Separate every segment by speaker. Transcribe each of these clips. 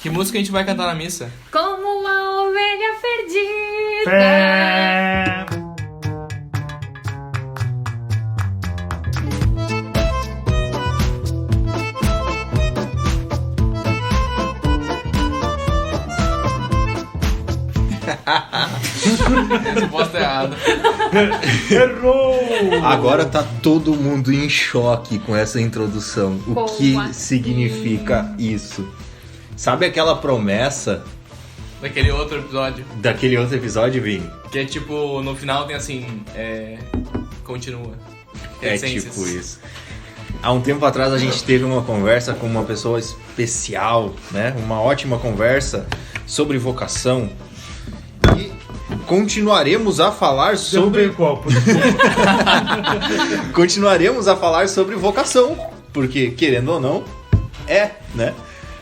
Speaker 1: Que música a gente vai cantar na missa?
Speaker 2: Como uma ovelha perdida.
Speaker 3: Pé.
Speaker 1: Resposta errada.
Speaker 3: Errou!
Speaker 4: Agora tá todo mundo em choque com essa introdução. O
Speaker 2: Como
Speaker 4: que
Speaker 2: assim?
Speaker 4: significa isso? Sabe aquela promessa
Speaker 1: Daquele outro episódio.
Speaker 4: daquele outro episódio, Vini?
Speaker 1: Que é tipo, no final tem assim, continua.
Speaker 4: É
Speaker 1: Reticências.
Speaker 4: tipo isso. Há um tempo atrás a gente teve uma conversa com uma pessoa especial, né? Uma ótima conversa sobre vocação. E continuaremos a falar
Speaker 3: Derrubei
Speaker 4: sobre
Speaker 3: o copo.
Speaker 4: continuaremos a falar sobre vocação, porque querendo ou não, né?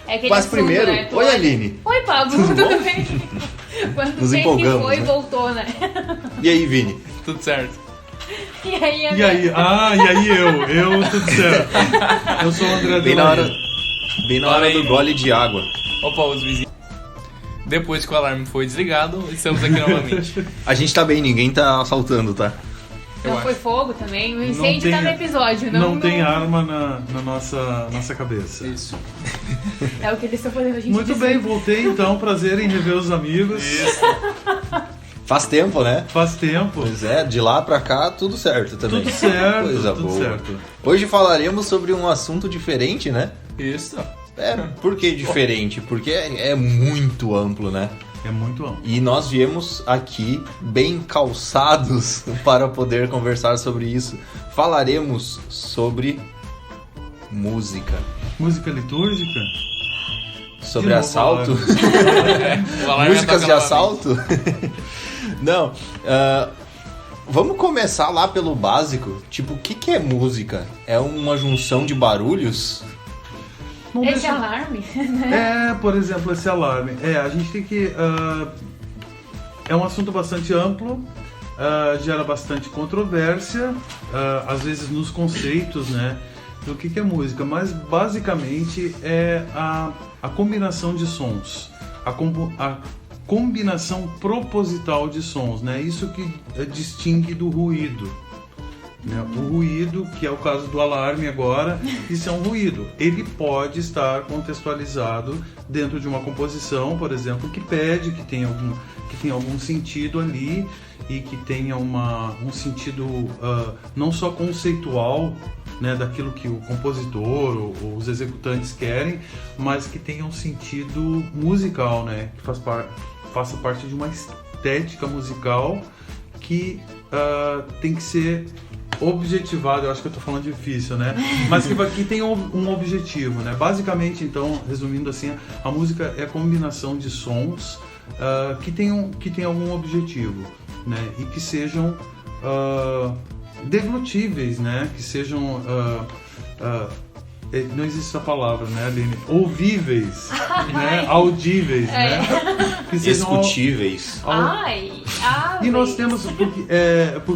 Speaker 2: É aquele
Speaker 4: Mas
Speaker 2: assunto,
Speaker 4: primeiro,
Speaker 2: né?
Speaker 4: oi Aline.
Speaker 2: Oi, Pablo, tudo bem? Quanto
Speaker 4: Nos
Speaker 2: tempo que
Speaker 4: empolgamos,
Speaker 2: foi e
Speaker 4: né?
Speaker 2: voltou, né?
Speaker 4: E aí, Vini?
Speaker 1: Tudo certo.
Speaker 2: E aí,
Speaker 3: E aí? Ah, e aí eu, tudo certo. Eu sou o André
Speaker 4: Bem na hora,
Speaker 3: Delahaye.
Speaker 4: bem na hora do gole de água.
Speaker 1: Opa, os vizinhos. Depois que o alarme foi desligado, estamos aqui novamente.
Speaker 4: A gente tá bem, ninguém tá assaltando, tá?
Speaker 1: Eu
Speaker 2: não
Speaker 1: acho.
Speaker 2: foi fogo também? O
Speaker 3: Não
Speaker 2: incêndio
Speaker 3: tem-
Speaker 2: tá no episódio,
Speaker 3: Não tem arma na nossa cabeça.
Speaker 1: Isso.
Speaker 2: É o que eles estão fazendo a gente
Speaker 3: Muito
Speaker 2: dizer.
Speaker 3: bem, voltei então. Prazer em rever os amigos.
Speaker 1: Isso.
Speaker 4: Faz tempo, né?
Speaker 3: Faz tempo.
Speaker 4: Pois é, de lá pra cá tudo certo também.
Speaker 3: Tudo certo,
Speaker 4: Coisa
Speaker 3: tudo
Speaker 4: boa.
Speaker 3: certo.
Speaker 4: Hoje falaremos sobre um assunto diferente, né?
Speaker 1: Isso.
Speaker 4: Por que diferente? Porque é muito amplo, né?
Speaker 3: É muito amplo.
Speaker 4: E nós viemos aqui bem calçados para poder conversar sobre isso. Falaremos sobre música,
Speaker 3: Música litúrgica?
Speaker 4: sobre
Speaker 3: De novo,
Speaker 4: assalto,
Speaker 1: O alarme
Speaker 4: músicas
Speaker 1: toca
Speaker 4: de
Speaker 1: novamente.
Speaker 4: assalto. Não, vamos começar lá pelo básico. Tipo, o que é música? É uma junção de barulhos?
Speaker 3: Não
Speaker 2: Esse
Speaker 3: deixa-
Speaker 2: alarme?
Speaker 3: Por exemplo, esse alarme. A gente tem que... é um assunto bastante amplo, gera bastante controvérsia, às vezes nos conceitos, né, do que é música, mas basicamente é a combinação de sons, a combinação proposital de sons, né, isso que distingue do ruído. Né? O ruído, que é o caso do alarme agora, isso é um ruído. Ele pode estar contextualizado dentro de uma composição, por exemplo, que pede que tenha algum sentido ali e que tenha um sentido não só conceitual, né, daquilo que o compositor ou os executantes querem, mas que tenha um sentido musical, né, que faça parte de uma estética musical que tem que ser objetivado. Eu acho que eu tô falando difícil, né? Mas que tem um objetivo, né? Basicamente, então, resumindo assim, a música é a combinação de sons que tem algum objetivo, né? E que sejam deglutíveis, né? Que sejam não existe essa palavra, né, Aline? Ouvíveis, né? Audíveis, né? Que sejam
Speaker 4: Discutíveis.
Speaker 3: E nós temos, porque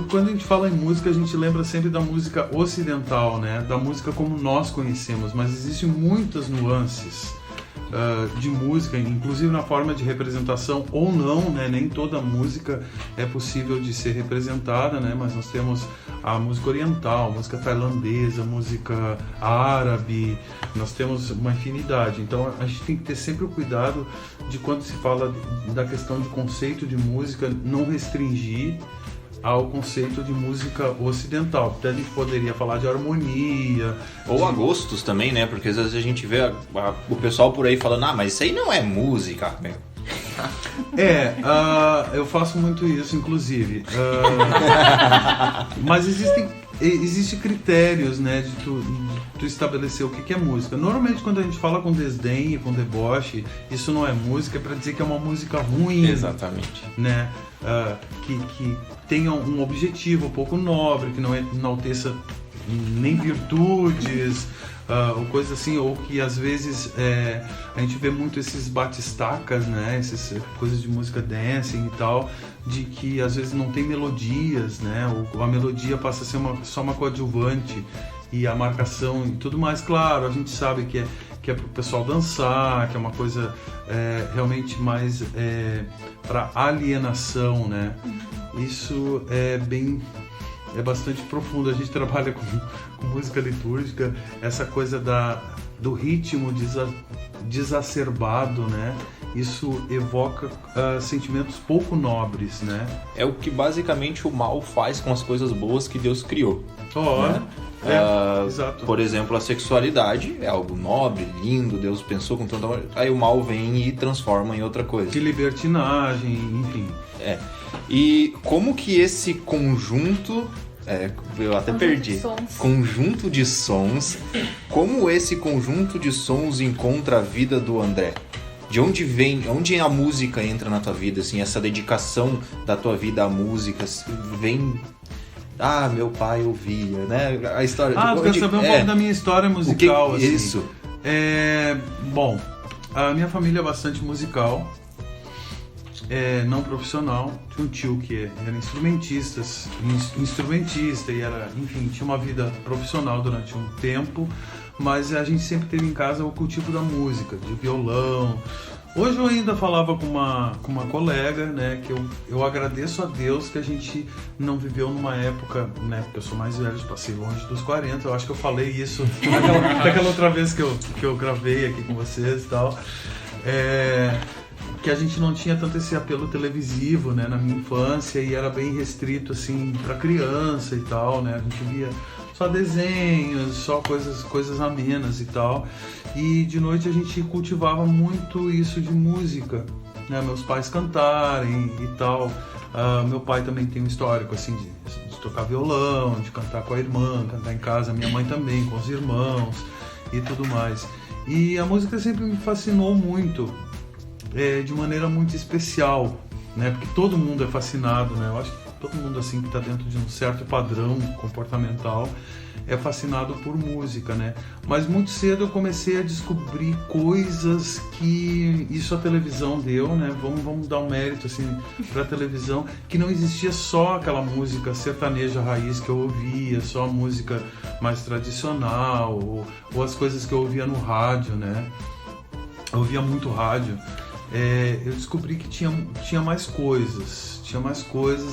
Speaker 3: quando a gente fala em música, a gente lembra sempre da música ocidental, né? Da música como nós conhecemos, mas existem muitas nuances de música, inclusive na forma de representação ou não, né? Nem toda música é possível de ser representada, né? Mas nós temos a música oriental, a música tailandesa, a música árabe, nós temos uma infinidade. Então a gente tem que ter sempre o cuidado de, quando se fala da questão de conceito de música, não restringir ao conceito de música ocidental. Até a gente poderia falar de harmonia.
Speaker 4: Ou a gostos também, né? Porque às vezes a gente vê o pessoal por aí falando, mas isso aí não é música, meu.
Speaker 3: Eu faço muito isso, inclusive. Mas existem critérios, né, de tu estabelecer o que é música. Normalmente, quando a gente fala com desdém e com deboche, isso não é música, é para dizer que é uma música ruim.
Speaker 4: Exatamente.
Speaker 3: Né? Que tenha um objetivo um pouco nobre, que não enalteça nem virtudes, ou coisa assim, ou que às vezes a gente vê muito esses batistacas, né? Essas coisas de música dancing e tal, de que às vezes não tem melodias, né? Ou a melodia passa a ser só uma coadjuvante, e a marcação e tudo mais. Claro, a gente sabe que é pro pessoal dançar, que é uma coisa realmente mais para alienação, né? Isso é bastante profundo. A gente trabalha com música litúrgica, essa coisa do ritmo desacerbado, né? Isso evoca sentimentos pouco nobres, né?
Speaker 4: É o que basicamente o mal faz com as coisas boas que Deus criou.
Speaker 3: Exato.
Speaker 4: Por exemplo, a sexualidade é algo nobre, lindo, Deus pensou com tanto amor. Aí o mal vem e transforma em outra coisa.
Speaker 3: De libertinagem, enfim.
Speaker 4: E como que esse conjunto... eu até perdi. Conjunto de sons. Como esse conjunto de sons encontra a vida do André? De onde vem, onde a música entra na tua vida, assim, essa dedicação da tua vida à música, vem... meu pai ouvia, né? A história...
Speaker 3: tu quer saber um pouco da minha história musical, assim?
Speaker 4: Isso.
Speaker 3: Bom, a minha família é bastante musical, não profissional. Tinha um tio que era instrumentista e era, enfim, tinha uma vida profissional durante um tempo, mas a gente sempre teve em casa o cultivo da música, de violão. Hoje eu ainda falava com uma colega, né, que eu agradeço a Deus que a gente não viveu numa época, né, porque eu sou mais velho, passei longe dos 40, eu acho que eu falei isso daquela outra vez que eu gravei aqui com vocês e tal, que a gente não tinha tanto esse apelo televisivo, né, na minha infância, e era bem restrito, assim, pra criança e tal, né, a gente via só desenhos, só coisas amenas e tal, e de noite a gente cultivava muito isso de música, né, meus pais cantarem e tal. Meu pai também tem um histórico, assim, de tocar violão, de cantar com a irmã, cantar em casa, minha mãe também, com os irmãos e tudo mais. E a música sempre me fascinou muito, de maneira muito especial, né, porque todo mundo é fascinado, né, eu acho que todo mundo, assim, que está dentro de um certo padrão comportamental é fascinado por música, né? Mas muito cedo eu comecei a descobrir coisas que isso a televisão deu, né? Vamos dar um mérito, assim, para a televisão, que não existia só aquela música sertaneja raiz que eu ouvia, só a música mais tradicional, ou as coisas que eu ouvia no rádio, né? Eu ouvia muito rádio. Eu descobri que tinha mais coisas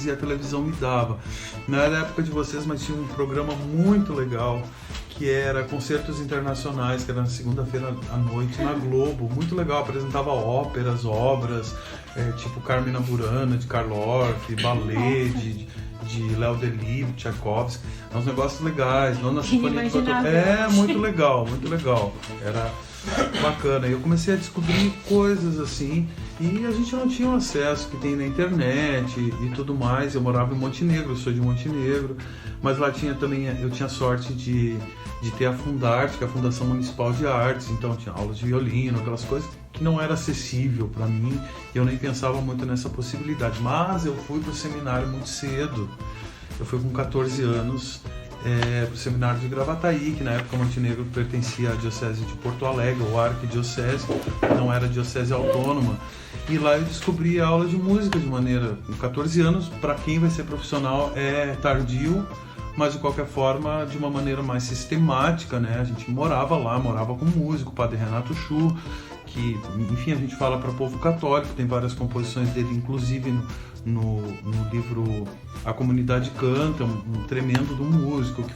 Speaker 3: e a televisão me dava. Não era a época de vocês, mas tinha um programa muito legal que era Concertos Internacionais, que era na segunda-feira à noite na Globo, muito legal, apresentava óperas, obras, tipo Carmina Burana, de Karl Orff, ballet, de Léo Delibes, Tchaikovsky, uns negócios legais, Nona Sinfonia de Beethoven, muito legal, era bacana. Eu comecei a descobrir coisas assim, e a gente não tinha o acesso que tem na internet e tudo mais. Eu morava em Montenegro, eu sou de Montenegro, mas lá eu tinha sorte de ter a Fundarte, que é a Fundação Municipal de Artes, então tinha aulas de violino, aquelas coisas que não era acessível para mim, e eu nem pensava muito nessa possibilidade. Mas eu fui pro seminário muito cedo, eu fui com 14 anos, para o seminário de Gravataí, que na época Montenegro pertencia à diocese de Porto Alegre, ou arquidiocese, não era diocese autônoma, e lá eu descobri a aula de música de maneira, com 14 anos, para quem vai ser profissional é tardio, mas de qualquer forma de uma maneira mais sistemática, né? A gente morava com um músico, o padre Renato Chu, que, enfim, a gente fala para o povo católico, tem várias composições dele, inclusive no livro A Comunidade Canta, um tremendo de um músico que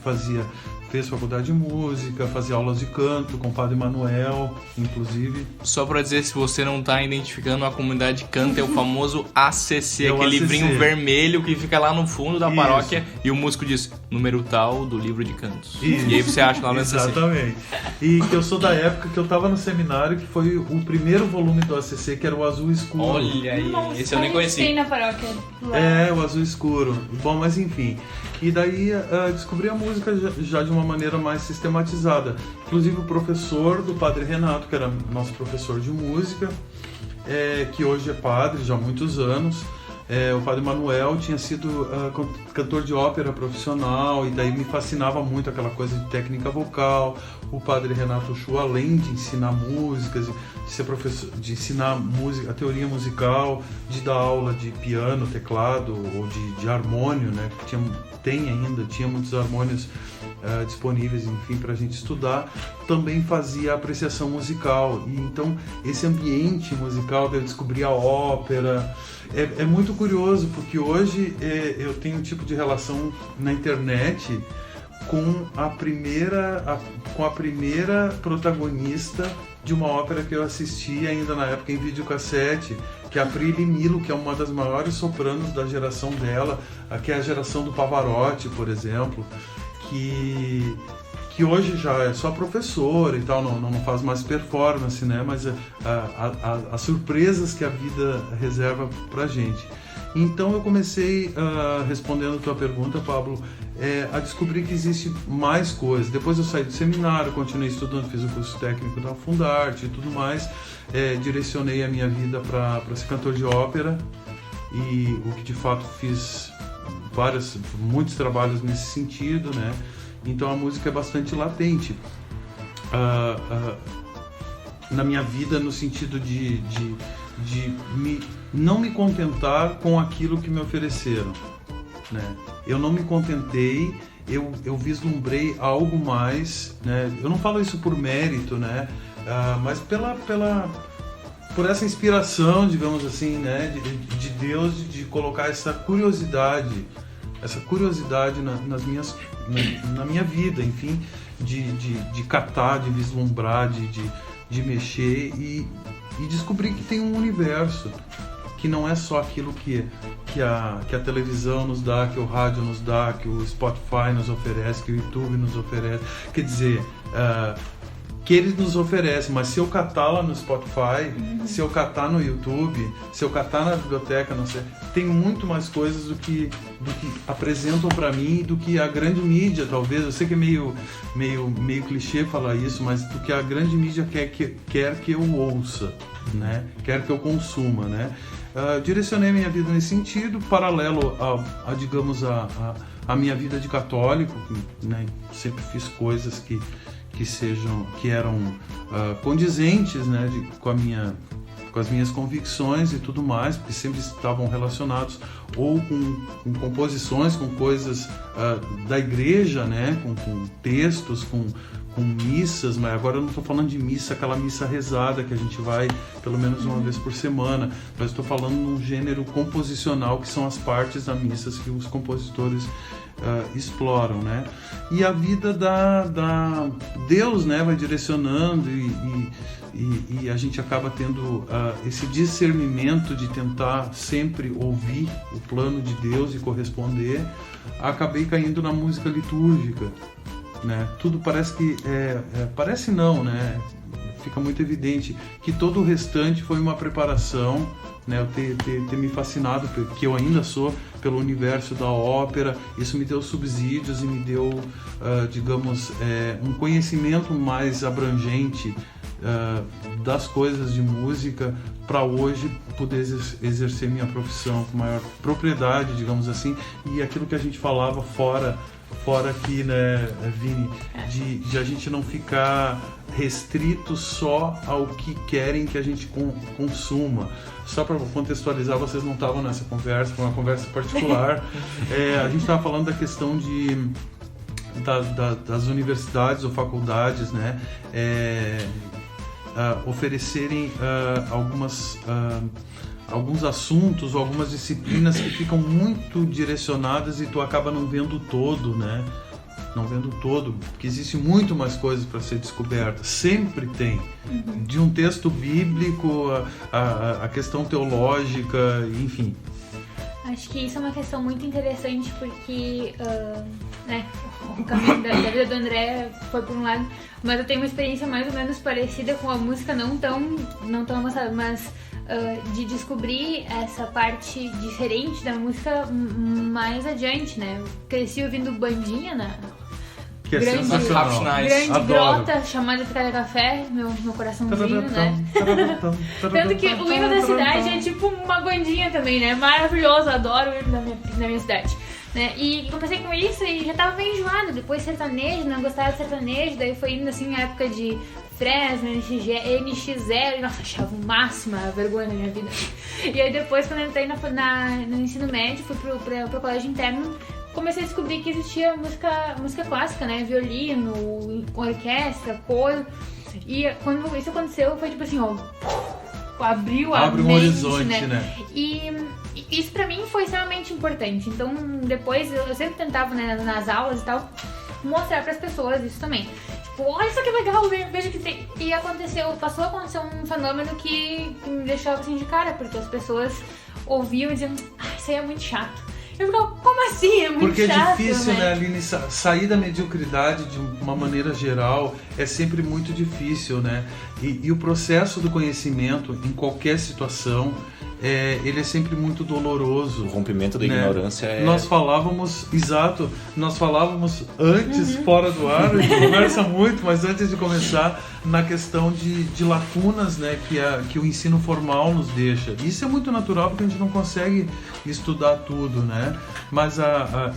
Speaker 3: fez faculdade de música, fazia aulas de canto com o padre Manuel, inclusive.
Speaker 1: Só pra dizer, se você não tá identificando, A Comunidade Canta é o famoso ACC, aquele
Speaker 3: ACC.
Speaker 1: livrinho vermelho que fica lá no fundo da paróquia, e o músico diz, número tal do livro de cantos.
Speaker 3: Isso.
Speaker 1: E aí você acha lá no ACC.
Speaker 3: Exatamente. E que eu sou da época que eu tava no seminário, que foi o primeiro volume do ACC, que era o Azul Escuro.
Speaker 1: Olha aí,
Speaker 2: Nossa,
Speaker 1: esse eu nem
Speaker 2: tem
Speaker 1: conheci.
Speaker 2: na paróquia.
Speaker 3: O Azul Escuro. Bom, mas enfim. E daí descobri a música já de uma maneira mais sistematizada. Inclusive o professor do padre Renato, que era nosso professor de música, que hoje é padre já há muitos anos. O padre Manuel tinha sido cantor de ópera profissional, e daí me fascinava muito aquela coisa de técnica vocal. O padre Renato Chu, além de ensinar músicas, de ser professor, de ensinar música, a teoria musical, de dar aula de piano, teclado ou de harmônio, né? Tinha muitos harmônios disponíveis, enfim, para a gente estudar, também fazia apreciação musical. E então esse ambiente musical de eu descobrir a ópera é muito curioso, porque hoje eu tenho um tipo de relação na internet com a primeira protagonista de uma ópera que eu assisti ainda na época em videocassete, que é a Prilly Milo, que é uma das maiores sopranos da geração dela, que é a geração do Pavarotti, por exemplo, que hoje já é só professora e tal, não faz mais performance, né? Mas as surpresas que a vida reserva pra gente. Então eu comecei, respondendo a tua pergunta, Pablo, a descobrir que existe mais coisas. Depois eu saí do seminário, continuei estudando, fiz o curso técnico da Fundarte e tudo mais, direcionei a minha vida para ser cantor de ópera, e o que de fato fiz muitos trabalhos nesse sentido, né? Então a música é bastante latente na minha vida, no sentido de não me contentar com aquilo que me ofereceram, né? Eu não me contentei, eu vislumbrei algo mais, né? Eu não falo isso por mérito, né? Mas por essa inspiração, digamos assim, né? De Deus, de colocar essa curiosidade na minha vida, enfim, de catar, de vislumbrar, de mexer e descobrir que tem um universo, que não é só aquilo que a televisão nos dá, que o rádio nos dá, que o Spotify nos oferece, que o YouTube nos oferece. Quer dizer, que eles nos oferecem, mas se eu catar lá no Spotify, se eu catar no YouTube, se eu catar na biblioteca, não sei, tem muito mais coisas do que apresentam para mim, do que a grande mídia, talvez. Eu sei que é meio clichê falar isso, mas do que a grande mídia quer que eu ouça, né? Quer que eu consuma, né? Direcionei minha vida nesse sentido, paralelo digamos, a minha vida de católico, né? Sempre fiz coisas que eram condizentes, né, com as minhas convicções e tudo mais, porque sempre estavam relacionados ou com composições, com coisas da igreja, né, com textos, com missas, mas agora eu não estou falando de missa, aquela missa rezada que a gente vai pelo menos uma vez por semana, mas estou falando num gênero composicional, que são as partes da missa que os compositores exploram, né? E a vida da Deus, né, vai direcionando e a gente acaba tendo esse discernimento de tentar sempre ouvir o plano de Deus e corresponder. Acabei caindo na música litúrgica, né? Tudo parece que parece não, né? Fica muito evidente que todo o restante foi uma preparação, né? Eu ter me fascinado, que eu ainda sou, pelo universo da ópera. Isso me deu subsídios e me deu, digamos, um conhecimento mais abrangente das coisas de música, para hoje poder exercer minha profissão com maior propriedade, digamos assim, e aquilo que a gente falava fora aqui, né, Vini, de a gente não ficar restrito só ao que querem que a gente consuma. Só para contextualizar, vocês não estavam nessa conversa, foi uma conversa particular. A gente estava falando da questão das universidades ou faculdades, né, oferecerem alguns assuntos ou algumas disciplinas que ficam muito direcionadas e tu acaba não vendo todo, né? Não vendo todo, porque existe muito mais coisas para ser descoberta. Sempre tem. De um texto bíblico, a questão teológica, enfim.
Speaker 2: Acho que isso é uma questão muito interessante, porque né, o caminho da vida do André foi por um lado, mas eu tenho uma experiência mais ou menos parecida com a música, não tão avançada, mas de descobrir essa parte diferente da música mais adiante, né? Eu cresci ouvindo bandinha na
Speaker 3: que é sensacional.
Speaker 2: Grande grota chamada Picada Café, meu coraçãozinho, né? Tanto que o hino da cidade é tipo uma bandinha também, né? Maravilhoso, adoro o hino da minha cidade. Né? E comecei com isso e já tava bem enjoado. Depois sertanejo, não gostava de sertanejo, daí foi indo assim a época de Fresno, NX0, e nossa, achava o máximo a vergonha da minha vida. E aí depois, quando eu entrei no ensino médio, fui pro colégio interno, comecei a descobrir que existia música clássica, né? Violino, orquestra, coro. E quando isso aconteceu, foi tipo assim, ó, abriu a mente,
Speaker 3: um horizonte, né?
Speaker 2: E isso pra mim foi extremamente importante. Então, depois, eu sempre tentava, né, nas aulas e tal, mostrar pras pessoas isso também. Tipo, olha isso que legal, veja que tem. E passou a acontecer um fenômeno que me deixava assim de cara, porque as pessoas ouviam e diziam, isso aí é muito chato. Eu ficava, como assim? É muito
Speaker 3: porque
Speaker 2: chato,
Speaker 3: é difícil, né, Aline, sair da mediocridade de uma maneira geral é sempre muito difícil, né? E o processo do conhecimento em qualquer situação, ele é sempre muito doloroso.
Speaker 4: O rompimento da ignorância é...
Speaker 3: Nós falávamos antes, fora do ar, a gente conversa muito, mas antes de começar, na questão de lacunas, né, que o ensino formal nos deixa. Isso é muito natural porque a gente não consegue estudar tudo, né? Mas,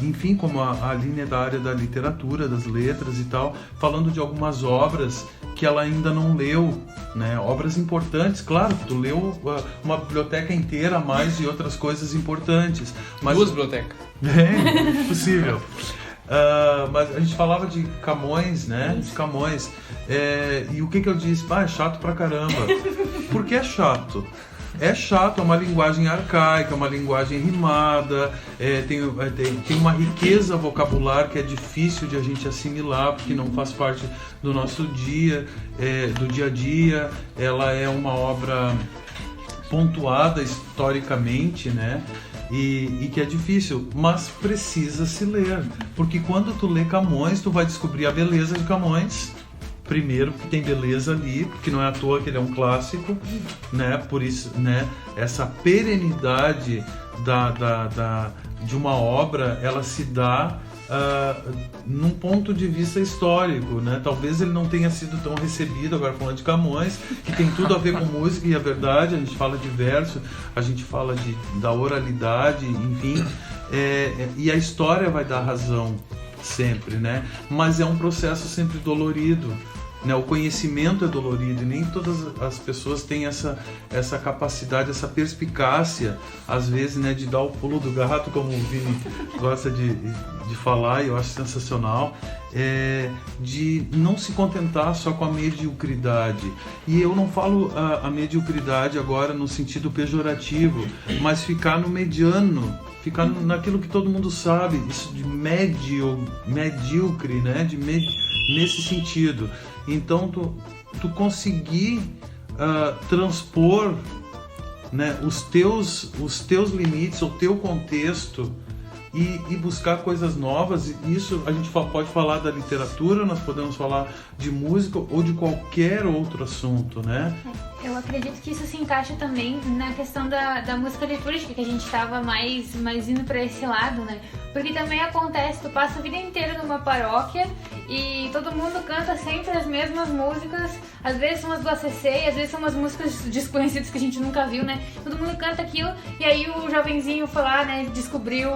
Speaker 3: enfim, como a Aline é da área da literatura, das letras e tal, falando de algumas obras que ela ainda não leu, né? Obras importantes, claro, tu leu uma biblioteca inteira a mais de outras coisas importantes. Mas...
Speaker 1: 2 bibliotecas.
Speaker 3: É possível. Mas a gente falava de Camões, né? De Camões. E o que eu disse? É chato pra caramba. Por que é chato? É chato, é uma linguagem arcaica, é uma linguagem rimada, tem uma riqueza vocabular que é difícil de a gente assimilar, porque não faz parte do nosso dia, do dia a dia. Ela é uma obra pontuada historicamente, né? E que é difícil, mas precisa se ler, porque quando tu lê Camões, tu vai descobrir a beleza de Camões. Primeiro, que tem beleza ali, porque não é à toa que ele é um clássico, né? Por isso, né? Essa perenidade de uma obra, ela se dá num ponto de vista histórico, né? Talvez ele não tenha sido tão recebido, agora falando de Camões, que tem tudo a ver com música e a verdade. A gente fala de verso, a gente fala da oralidade, enfim, e a história vai dar razão sempre, né? Mas é um processo sempre dolorido, né? O conhecimento é dolorido e nem todas as pessoas têm essa capacidade, essa perspicácia, às vezes, né, de dar o pulo do gato, como o Vini gosta de falar, e eu acho sensacional, de não se contentar só com a mediocridade. E eu não falo a mediocridade agora no sentido pejorativo, mas ficar no mediano, ficar naquilo que todo mundo sabe, isso de medíocre, né? Nesse sentido. Então, tu conseguir transpor, né, os teus limites, o teu contexto e buscar coisas novas. Isso a gente pode falar da literatura, nós podemos falar de música ou de qualquer outro assunto, né?
Speaker 2: Eu acredito que isso se encaixa também na questão da música litúrgica, que a gente estava mais indo para esse lado, né? Porque também acontece, tu passa a vida inteira numa paróquia e todo mundo canta sempre as mesmas músicas, às vezes são as do ACC, às vezes são umas músicas desconhecidas que a gente nunca viu, né? Todo mundo canta aquilo e aí o jovenzinho foi lá, né? Descobriu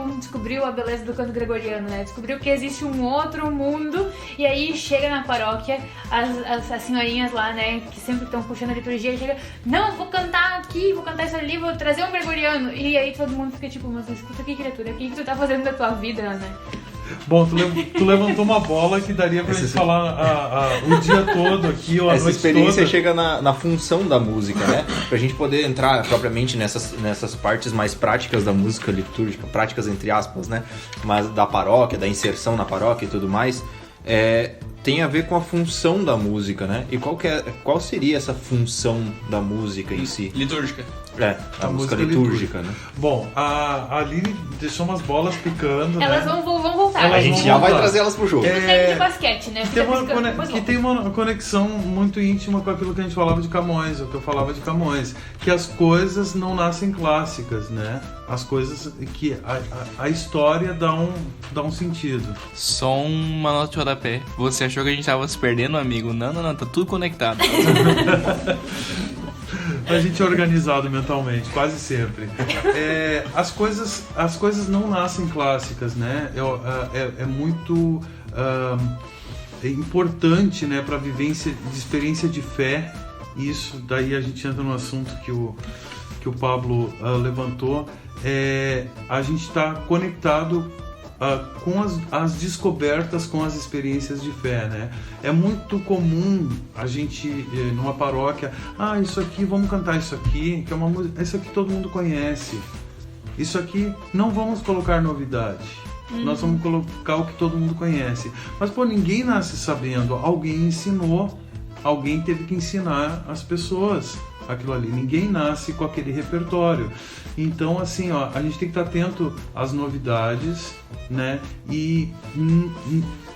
Speaker 2: a beleza do canto gregoriano, né? Descobriu que existe um outro mundo e aí chega na paróquia, as senhorinhas lá, né? Que sempre estão puxando a liturgia, chega, não, vou cantar aqui, vou cantar isso ali, vou trazer um gregoriano. E aí todo mundo fica tipo, mas escuta aqui, criatura, o que tu tá fazendo da tua vida, né?
Speaker 3: Bom, tu levantou uma bola que daria pra gente falar o dia todo aqui, ou a noite toda. Essa
Speaker 4: experiência chega na função da música, né? Pra gente poder entrar propriamente nessas partes mais práticas da música litúrgica, práticas entre aspas, né? Mas da paróquia, da inserção na paróquia e tudo mais, tem a ver com a função da música, né? E qual seria essa função da música em si?
Speaker 1: Litúrgica.
Speaker 4: A música litúrgica, né?
Speaker 3: Bom, a Aline deixou umas bolas picando,
Speaker 2: elas,
Speaker 3: né?
Speaker 2: vão voltar.
Speaker 4: A gente já vai trazer elas pro jogo.
Speaker 2: De basquete, né?
Speaker 3: Tem uma conexão muito íntima com aquilo que a gente falava de Camões, o que eu falava de Camões, que as coisas não nascem clássicas, né? As coisas que a história dá um sentido.
Speaker 1: Só uma nota de rodapé. Você achou que a gente tava se perdendo, amigo? Não, tá tudo conectado.
Speaker 3: A gente é organizado mentalmente, quase sempre. As coisas não nascem clássicas, né? É muito importante, né, para de experiência de fé. Isso daí a gente entra no assunto que o Pablo levantou. A gente está conectado com as descobertas, com as experiências de fé, né? É muito comum a gente, numa paróquia, isso aqui, vamos cantar isso aqui, que é uma música, isso aqui todo mundo conhece. Isso aqui não vamos colocar novidade. Nós vamos colocar o que todo mundo conhece. Mas, ninguém nasce sabendo. Alguém ensinou, alguém teve que ensinar as pessoas aquilo ali. Ninguém nasce com aquele repertório. Então, assim, a gente tem que estar atento às novidades, né? E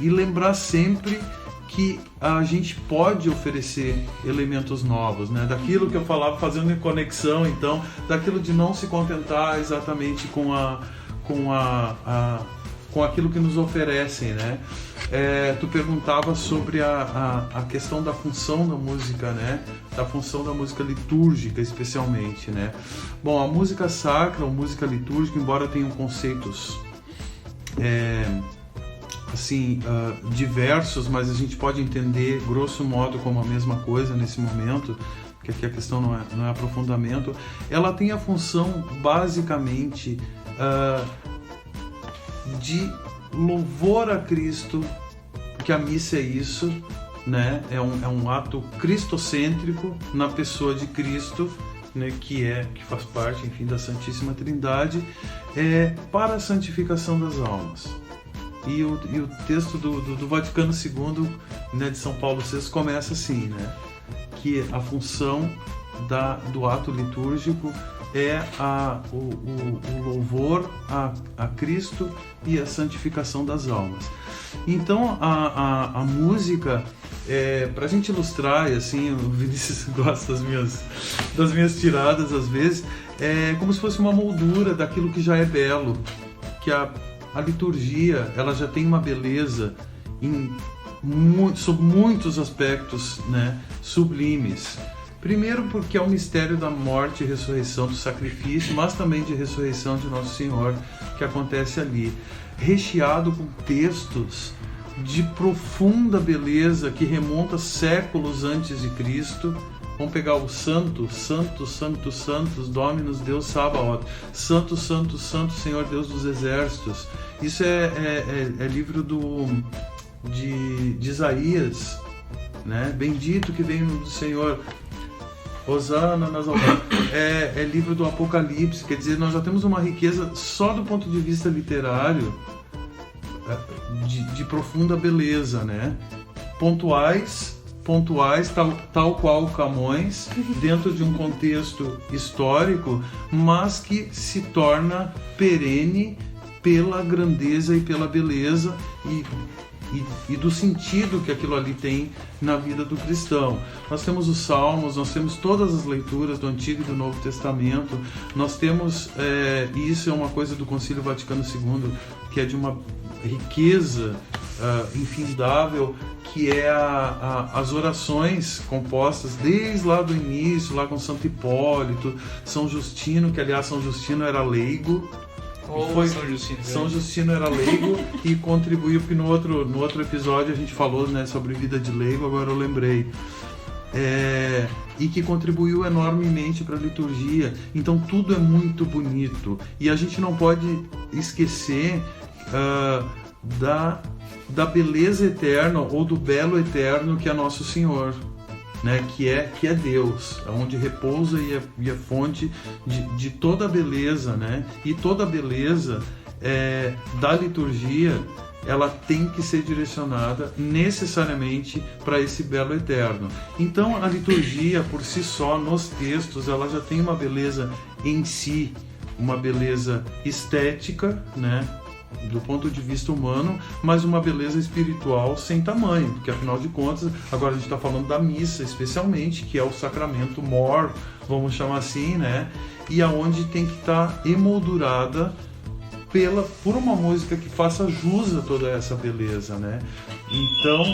Speaker 3: lembrar sempre que a gente pode oferecer elementos novos, né? Daquilo que eu falava, fazendo conexão, então, daquilo de não se contentar exatamente com aquilo que nos oferecem, né? Tu perguntava sobre a questão da função da música, né? Da função da música litúrgica, especialmente, né? Bom, a música sacra ou música litúrgica, embora tenham conceitos diversos, mas a gente pode entender, grosso modo, como a mesma coisa nesse momento, porque aqui a questão não é aprofundamento. Ela tem a função, basicamente, de louvor a Cristo, porque a missa é isso, né? É um ato cristocêntrico na pessoa de Cristo, né? Que faz parte, enfim, da Santíssima Trindade, para a santificação das almas. E o texto do Vaticano II, né, de São Paulo VI, começa assim, né? Que a função do ato litúrgico é o louvor a Cristo e a santificação das almas. Então a música, para a gente ilustrar, e assim, o Vinícius gosta das minhas tiradas às vezes, é como se fosse uma moldura daquilo que já é belo, que a liturgia, ela já tem uma beleza sob muitos aspectos, né, sublimes. Primeiro porque é o mistério da morte e ressurreição, do sacrifício, mas também de ressurreição de Nosso Senhor, que acontece ali. Recheado com textos de profunda beleza que remonta séculos antes de Cristo. Vamos pegar o Santo, Santo, Santo, Santos, Dominus Deus Sabaoth. Santo, Santo, Santo, Senhor Deus dos Exércitos. Isso é livro de Isaías, né? Bendito que vem do Senhor. Hosana nas alturas. É livro do Apocalipse. Quer dizer, nós já temos uma riqueza só do ponto de vista literário de profunda beleza, né? Pontuais, tal qual Camões, dentro de um contexto histórico, mas que se torna perene pela grandeza e pela beleza e do sentido que aquilo ali tem na vida do cristão. Nós temos os Salmos, nós temos todas as leituras do Antigo e do Novo Testamento, nós temos, e isso é uma coisa do Concílio Vaticano II, que é de uma riqueza infindável, que é as orações compostas desde lá do início, lá com Santo Hipólito, São Justino, que aliás São Justino era leigo. São Justino era leigo e contribuiu, porque no outro episódio a gente falou, né, sobre vida de leigo, agora eu lembrei. E que contribuiu enormemente para a liturgia. Então tudo é muito bonito. E a gente não pode esquecer da beleza eterna ou do belo eterno que é Nosso Senhor, né? que é Deus, onde repousa e é fonte de toda a beleza, né? E toda a beleza da liturgia, ela tem que ser direcionada necessariamente para esse belo eterno. Então a liturgia por si só, nos textos, ela já tem uma beleza em si, uma beleza estética, né, do ponto de vista humano, mas uma beleza espiritual sem tamanho, porque afinal de contas, agora a gente está falando da missa especialmente, que é o sacramento mor, vamos chamar assim, né, e aonde tem que estar emoldurada por uma música que faça jus a toda essa beleza, né? Então,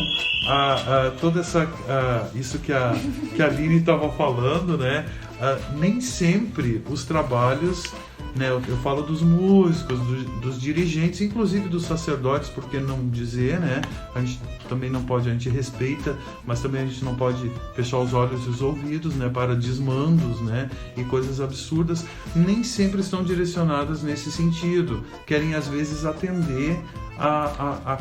Speaker 3: toda essa isso que a Aline estava falando, né? nem sempre os trabalhos, né, eu falo dos músicos, dos dirigentes, inclusive dos sacerdotes, por que não dizer, né? A gente também não pode, a gente respeita, mas também a gente não pode fechar os olhos e os ouvidos, né, para desmandos, né, e coisas absurdas. Nem sempre estão direcionadas nesse sentido. Querem às vezes atender a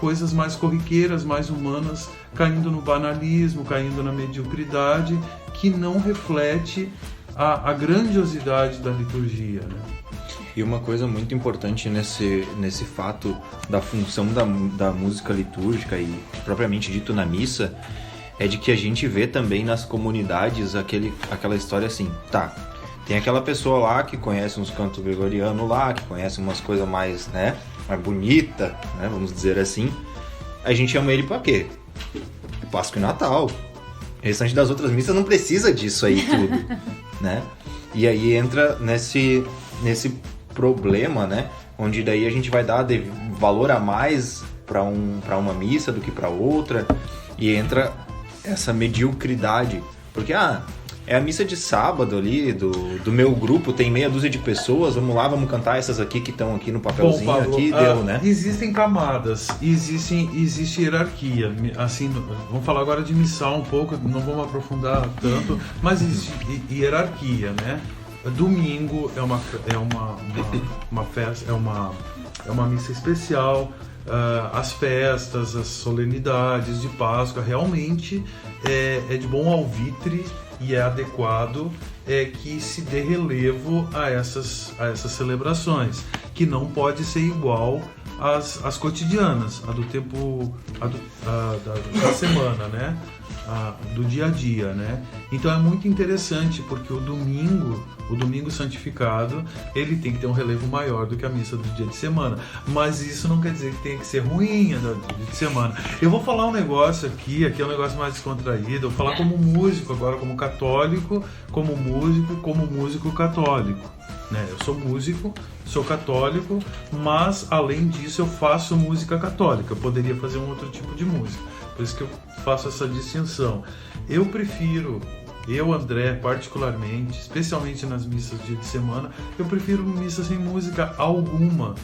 Speaker 3: coisas mais corriqueiras, mais humanas, caindo no banalismo, caindo na mediocridade, que não reflete a grandiosidade da liturgia, né?
Speaker 4: E uma coisa muito importante nesse fato da função da música litúrgica e propriamente dito na missa, é de que a gente vê também nas comunidades aquela história assim, tá, tem aquela pessoa lá que conhece uns cantos gregorianos lá, que conhece umas coisas mais, né, mais bonita, né, vamos dizer assim, a gente chama ele pra quê? Páscoa e Natal. O restante das outras missas não precisa disso aí tudo, né? E aí entra nesse problema, né? Onde daí a gente vai dar valor a mais para uma missa do que para outra, e entra essa mediocridade. Porque, é a missa de sábado ali, do meu grupo, tem meia dúzia de pessoas, vamos lá, vamos cantar essas aqui que estão aqui no papelzinho. Bom, Pablo, aqui, deu, né?
Speaker 3: Existem camadas, existe hierarquia. Assim, vamos falar agora de missal um pouco, não vamos aprofundar tanto, mas existe hierarquia, né? Domingo é uma festa, é uma missa especial. As festas, as solenidades de Páscoa realmente é de bom alvitre e é adequado que se dê relevo a essas celebrações, que não pode ser igual às cotidianas, a do tempo da semana, né? Do dia a dia, né? Então é muito interessante, porque o domingo santificado, ele tem que ter um relevo maior do que a missa do dia de semana, mas isso não quer dizer que tem que ser ruim do dia de semana. Eu vou falar um negócio aqui é um negócio mais descontraído, eu vou falar como músico agora, como católico, como músico católico, né? Eu sou músico, sou católico, mas além disso eu faço música católica, eu poderia fazer um outro tipo de música, por isso que eu faço essa distinção. Eu, André, particularmente, especialmente nas missas do dia de semana, eu prefiro missa sem música alguma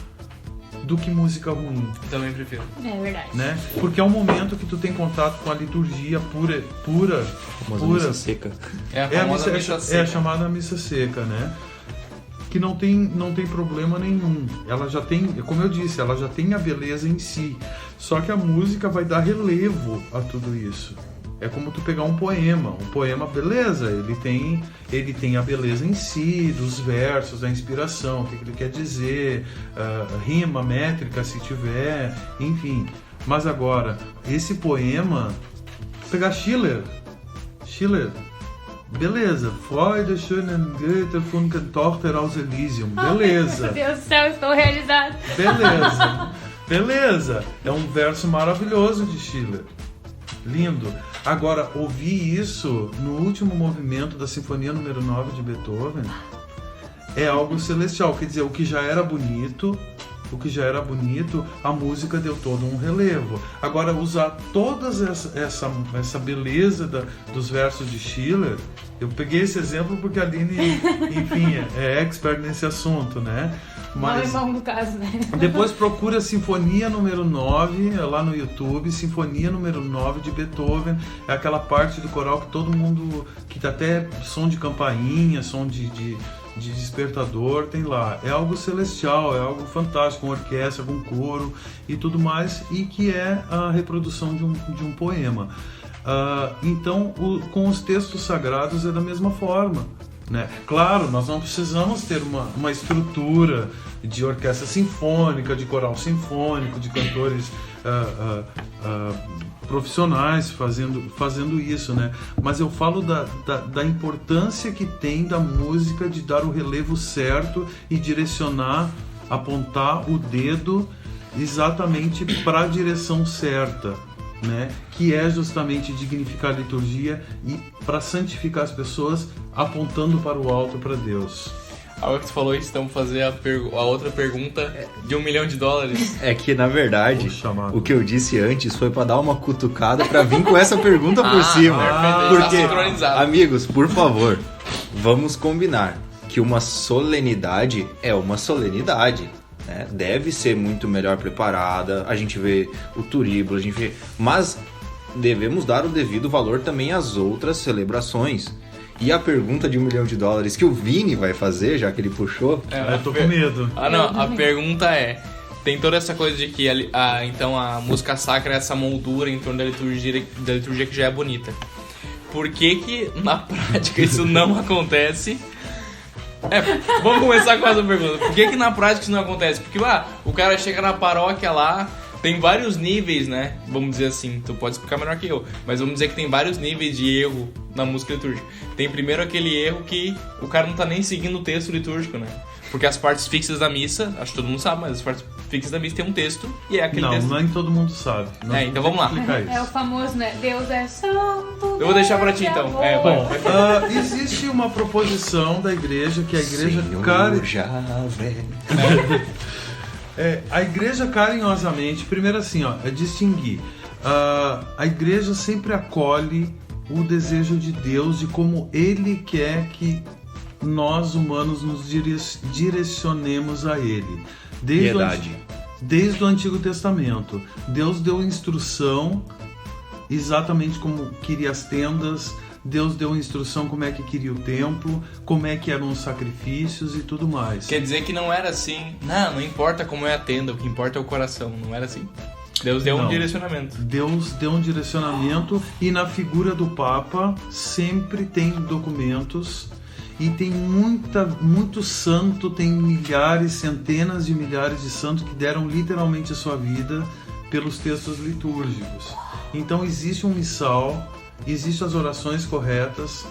Speaker 3: do que música ruim.
Speaker 1: Também prefiro.
Speaker 2: É verdade.
Speaker 3: Né? Porque é um momento que tu tem contato com a liturgia pura.
Speaker 4: Missa seca.
Speaker 1: É a famosa missa seca.
Speaker 3: É a chamada missa seca, né? Que não tem problema nenhum. Ela já tem, como eu disse, ela já tem a beleza em si. Só que a música vai dar relevo a tudo isso. É como tu pegar um poema. Um poema, beleza, ele tem a beleza em si, dos versos, da inspiração, o que ele quer dizer, rima, métrica, se tiver, enfim. Mas agora, esse poema, pegar Schiller, beleza, Freude, schönen Goethe, funken Tochter aus Elysium, beleza.
Speaker 2: Meu Deus do céu, estou realizado.
Speaker 3: Beleza, é um verso maravilhoso de Schiller, lindo. Agora, ouvir isso no último movimento da Sinfonia número 9 de Beethoven é algo celestial, quer dizer, o que já era bonito, a música deu todo um relevo. Agora, usar toda essa beleza dos versos de Schiller, eu peguei esse exemplo porque a Aline, enfim, é expert nesse assunto, né? Mas,
Speaker 2: não, no caso, né?
Speaker 3: Depois procura Sinfonia número 9 lá no YouTube, Sinfonia número 9 de Beethoven, é aquela parte do coral que todo mundo, que tá até som de campainha, som de despertador, tem lá. É algo celestial, é algo fantástico, com orquestra, com coro e tudo mais, e que é a reprodução de um poema. Então, com os textos sagrados é da mesma forma, né? Claro, nós não precisamos ter uma estrutura de orquestra sinfônica, de coral sinfônico, de cantores profissionais fazendo isso, né? Mas eu falo da importância que tem da música, de dar o relevo certo e direcionar, apontar o dedo exatamente para a direção certa, né? Que é justamente dignificar a liturgia e para santificar as pessoas, apontando para o alto, para Deus.
Speaker 1: Agora que você falou isso, estamos fazer a outra pergunta de $1 milhão.
Speaker 4: É que, na verdade, o que eu disse antes foi para dar uma cutucada para vir com essa pergunta por cima.
Speaker 1: Perfeito,
Speaker 4: porque, amigos, por favor, vamos combinar que uma solenidade é uma solenidade, né? Deve ser muito melhor preparada, a gente vê o turíbulo, a gente vê... Mas devemos dar o devido valor também às outras celebrações. E a pergunta de $1 milhão que o Vini vai fazer, já que ele puxou...
Speaker 3: Eu tô com medo.
Speaker 1: Não, a pergunta é... Tem toda essa coisa de que então a música sacra é essa moldura em torno da liturgia que já é bonita. Por que na prática isso não acontece? Vamos começar com essa pergunta. Por que na prática isso não acontece? Porque o cara chega na paróquia lá, tem vários níveis, né? Vamos dizer assim, tu pode explicar melhor que eu, mas vamos dizer que tem vários níveis de erro na música litúrgica. Tem primeiro aquele erro que o cara não tá nem seguindo o texto litúrgico, né? Porque as partes fixas da missa, acho que todo mundo sabe, mas as partes fixas da missa tem um texto e é aquele texto.
Speaker 3: Não, nem todo mundo sabe.
Speaker 1: Então vamos lá.
Speaker 2: É o famoso, né? Deus é santo.
Speaker 1: Eu vou deixar pra ti então.
Speaker 3: Bom, existe uma proposição da igreja que a igreja a igreja carinhosamente, primeiro assim, é distinguir. A igreja sempre acolhe o desejo de Deus de como Ele quer que nós humanos nos direcionemos a Ele. Desde o Antigo Testamento. Deus deu instrução exatamente como queria as tendas, Deus deu instrução como é que queria o templo, como é que eram os sacrifícios e tudo mais.
Speaker 1: Quer dizer que não era assim, não importa como é a tenda, o que importa é o coração, não era assim. Deus deu um direcionamento. Deus
Speaker 3: deu um direcionamento e na figura do Papa sempre tem documentos e tem muito santo, tem milhares, centenas de milhares de santos que deram literalmente a sua vida pelos textos litúrgicos. Então existe um missal, existem as orações corretas,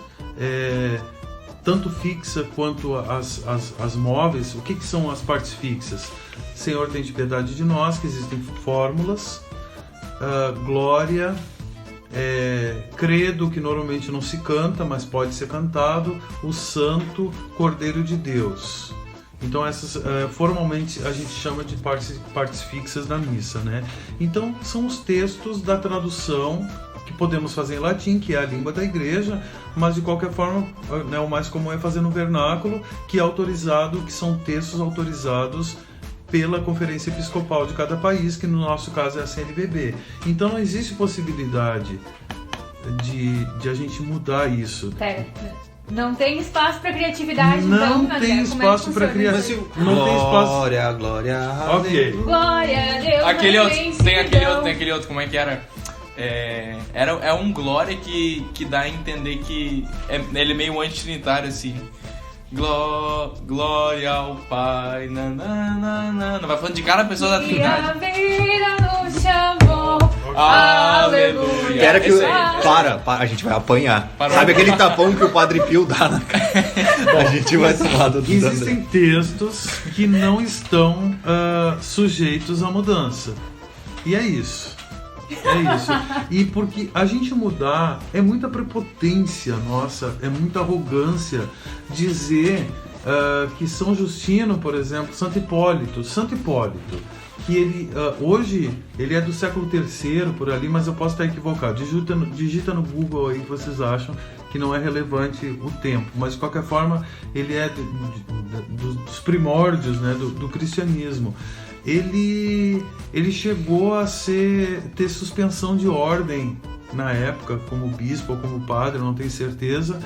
Speaker 3: tanto fixa quanto as móveis. O que são as partes fixas? Senhor, tem piedade de nós, que existem fórmulas, glória, credo, que normalmente não se canta, mas pode ser cantado, o santo, Cordeiro de Deus. Então essas formalmente a gente chama de partes fixas da missa, né? Então são os textos da tradução que podemos fazer em latim, que é a língua da igreja, mas de qualquer forma, né, o mais comum é fazer no vernáculo, que é autorizado, que são textos autorizados pela Conferência Episcopal de cada país, que no nosso caso é a CNBB. Então não existe possibilidade de a gente mudar isso.
Speaker 2: Não tem espaço para criatividade,
Speaker 3: não tem espaço para criatividade.
Speaker 4: Não tem espaço. Glória.
Speaker 3: Ok.
Speaker 2: Glória a Deus.
Speaker 1: Tem aquele outro, como é que era? É um glória que dá a entender que ele é meio anti-trinitário, assim. Glória ao Pai, nananana. Vai falando de cada pessoa da Trindade.
Speaker 2: E a vida nos chamou. Aleluia.
Speaker 4: Quero que para, a gente vai apanhar. Sabe aquele tapão que o Padre Pio dá na cara? A gente vai tomar do
Speaker 3: Existem textos que não estão sujeitos à mudança. E é isso. E porque a gente mudar é muita prepotência nossa, é muita arrogância dizer que São Justino, por exemplo, Santo Hipólito, que ele hoje ele é do século III por ali, mas eu posso estar equivocado. Digita no Google aí que vocês acham que não é relevante o tempo, mas de qualquer forma ele é dos primórdios, né, do cristianismo. Ele chegou a ter suspensão de ordem na época, como bispo ou como padre, não tenho certeza,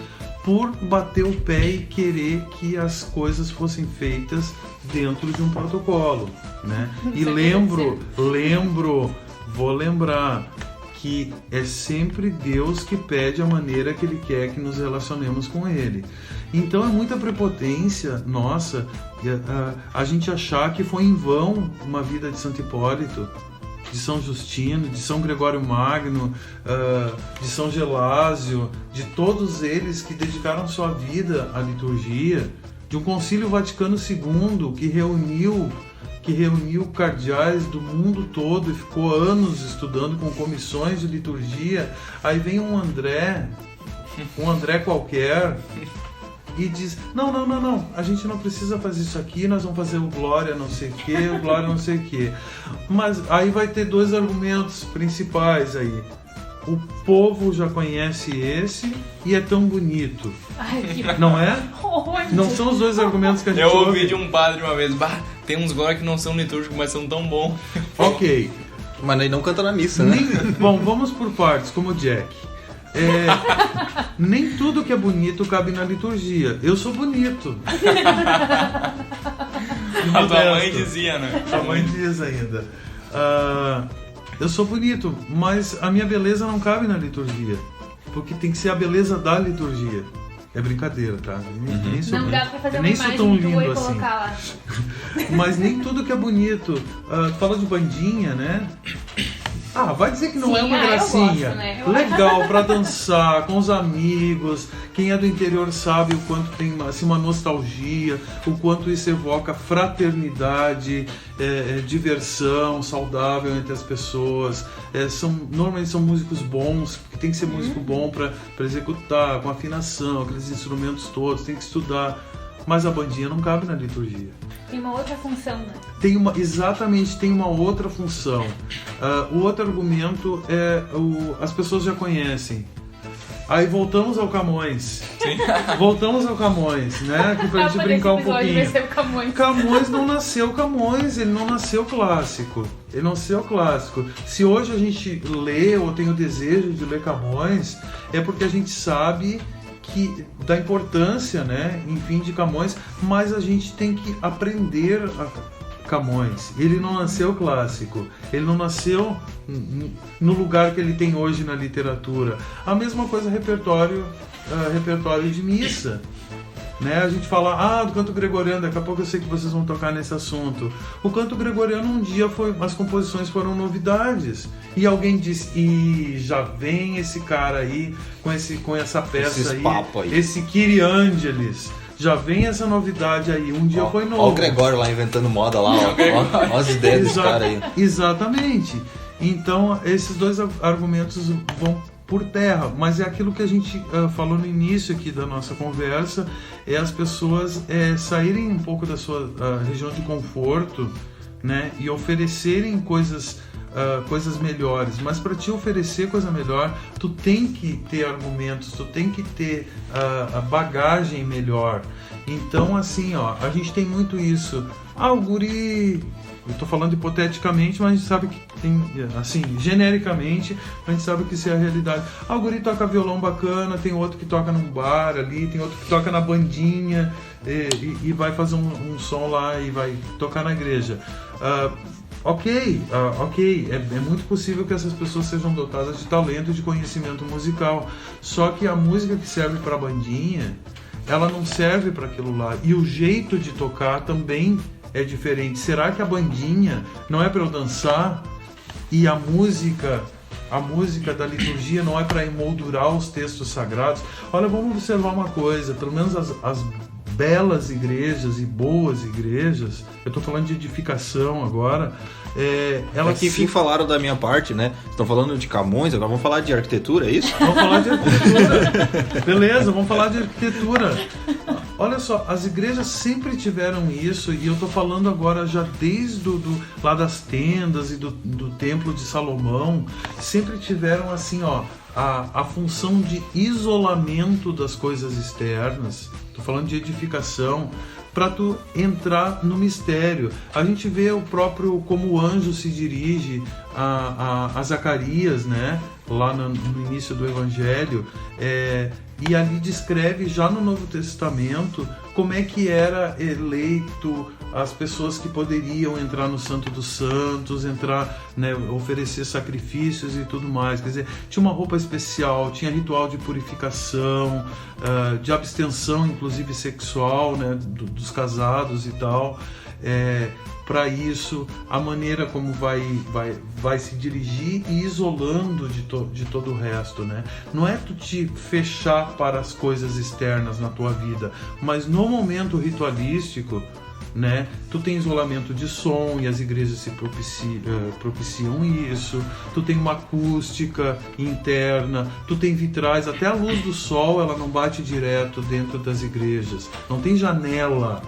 Speaker 3: por bater o pé e querer que as coisas fossem feitas dentro de um protocolo, né? E vou lembrar que é sempre Deus que pede a maneira que Ele quer que nos relacionemos com Ele. Então é muita prepotência nossa a gente achar que foi em vão uma vida de Santo Hipólito, de São Justino, de São Gregório Magno, de São Gelásio, de todos eles que dedicaram sua vida à liturgia, de um Concílio Vaticano II que reuniu cardeais do mundo todo e ficou anos estudando com comissões de liturgia. Aí vem um André qualquer e diz, não, a gente não precisa fazer isso aqui, nós vamos fazer o glória não sei o que, o glória não sei o que. Mas aí vai ter dois argumentos principais aí. o povo já conhece esse e é tão bonito.
Speaker 2: Ai, que
Speaker 3: Não é?
Speaker 2: onde?
Speaker 3: Não são os dois argumentos que a gente
Speaker 1: Eu ouvi
Speaker 3: ouve.
Speaker 1: de um padre uma vez, tem uns agora que não são litúrgicos, mas são tão bons.
Speaker 3: Ok.
Speaker 4: Mas ele não canta na missa, né?
Speaker 3: Bom, vamos por partes, como o Jack. Nem tudo que é bonito cabe na liturgia. Eu sou bonito.
Speaker 1: A tua mãe dizia, né?
Speaker 3: A mãe diz ainda. Eu sou bonito, mas a minha beleza não cabe na liturgia. Porque tem que ser a beleza da liturgia. É brincadeira, tá? Nem sou
Speaker 2: Não dá pra fazer uma
Speaker 3: nem sou
Speaker 2: imagem
Speaker 3: tão
Speaker 2: tua e
Speaker 3: lindo assim.
Speaker 2: colocar lá.
Speaker 3: Mas nem tudo que é bonito. Fala de bandinha, né? Vai dizer que não
Speaker 2: Sim,
Speaker 3: é uma
Speaker 2: eu
Speaker 3: gracinha.
Speaker 2: gosto, né?
Speaker 3: Legal pra dançar com os amigos. Quem é do interior sabe o quanto tem assim, uma nostalgia, o quanto isso evoca fraternidade, diversão saudável entre as pessoas. Normalmente são músicos bons, porque tem que ser músico bom pra executar, com afinação, aqueles instrumentos todos, tem que estudar. Mas a bandinha não cabe na liturgia.
Speaker 2: Tem uma outra função, né?
Speaker 3: Exatamente, tem uma outra função. O outro argumento é as pessoas já conhecem. Aí voltamos ao Camões.
Speaker 1: Sim.
Speaker 3: Voltamos ao Camões, né? Aqui pra gente brincar um pouquinho.
Speaker 2: Vai ser o Camões.
Speaker 3: Camões não nasceu Camões, ele não nasceu clássico. Ele nasceu clássico. Se hoje a gente lê ou tem o desejo de ler Camões, é porque a gente sabe da importância, né, enfim, de Camões, mas a gente tem que aprender Camões. Ele não nasceu clássico, ele não nasceu no lugar que ele tem hoje na literatura. A mesma coisa repertório de missa. Né? A gente fala, do canto gregoriano, daqui a pouco eu sei que vocês vão tocar nesse assunto. O canto gregoriano um dia as composições foram novidades. E alguém disse, já vem esse cara aí com essa peça aí, esse Kyrie Angelis. Já vem essa novidade aí, um dia foi novo.
Speaker 4: Olha o Gregório lá inventando moda lá, ó as ideias desse cara aí.
Speaker 3: Exatamente. Então, esses dois argumentos vão por terra, mas é aquilo que a gente falou no início aqui da nossa conversa, é as pessoas saírem um pouco da sua região de conforto, né, e oferecerem coisas melhores. Mas para te oferecer coisa melhor, tu tem que ter argumentos, tu tem que ter a bagagem melhor. Então, assim, a gente tem muito isso. O guri... Eu tô falando hipoteticamente, mas a gente sabe que tem, assim, genericamente, a gente sabe que isso é a realidade. O guri toca violão bacana, tem outro que toca num bar ali, tem outro que toca na bandinha e vai fazer um som lá e vai tocar na igreja. Ok, é muito possível que essas pessoas sejam dotadas de talento e de conhecimento musical. Só que a música que serve para bandinha, ela não serve para aquilo lá. E o jeito de tocar também é diferente. Será que a bandinha não é para eu dançar? E a música da liturgia não é para emoldurar os textos sagrados? Olha, vamos observar uma coisa, pelo menos as belas igrejas e boas igrejas, eu estou falando de edificação agora,
Speaker 4: elas que enfim falaram da minha parte, né? Estão falando de Camões, agora vamos falar de arquitetura, é isso?
Speaker 3: Vamos falar de arquitetura. Beleza, vamos falar de arquitetura. Olha só, as igrejas sempre tiveram isso, e eu estou falando agora já desde lá das tendas e do templo de Salomão, sempre tiveram assim, a função de isolamento das coisas externas. Estou falando de edificação, para tu entrar no mistério. A gente vê o próprio, como o anjo se dirige a Zacarias, né? Lá no início do Evangelho, e ali descreve já no Novo Testamento como é que era eleito as pessoas que poderiam entrar no Santo dos Santos, entrar, né, oferecer sacrifícios e tudo mais. Quer dizer, tinha uma roupa especial, tinha ritual de purificação, de abstenção, inclusive sexual, né, dos casados e tal. Para isso, a maneira como vai se dirigir e isolando de todo o resto, né? Não é tu te fechar para as coisas externas na tua vida, mas no momento ritualístico, né, tu tem isolamento de som e as igrejas se propiciam isso, tu tem uma acústica interna, tu tem vitrais, até a luz do sol ela não bate direto dentro das igrejas, não tem janela,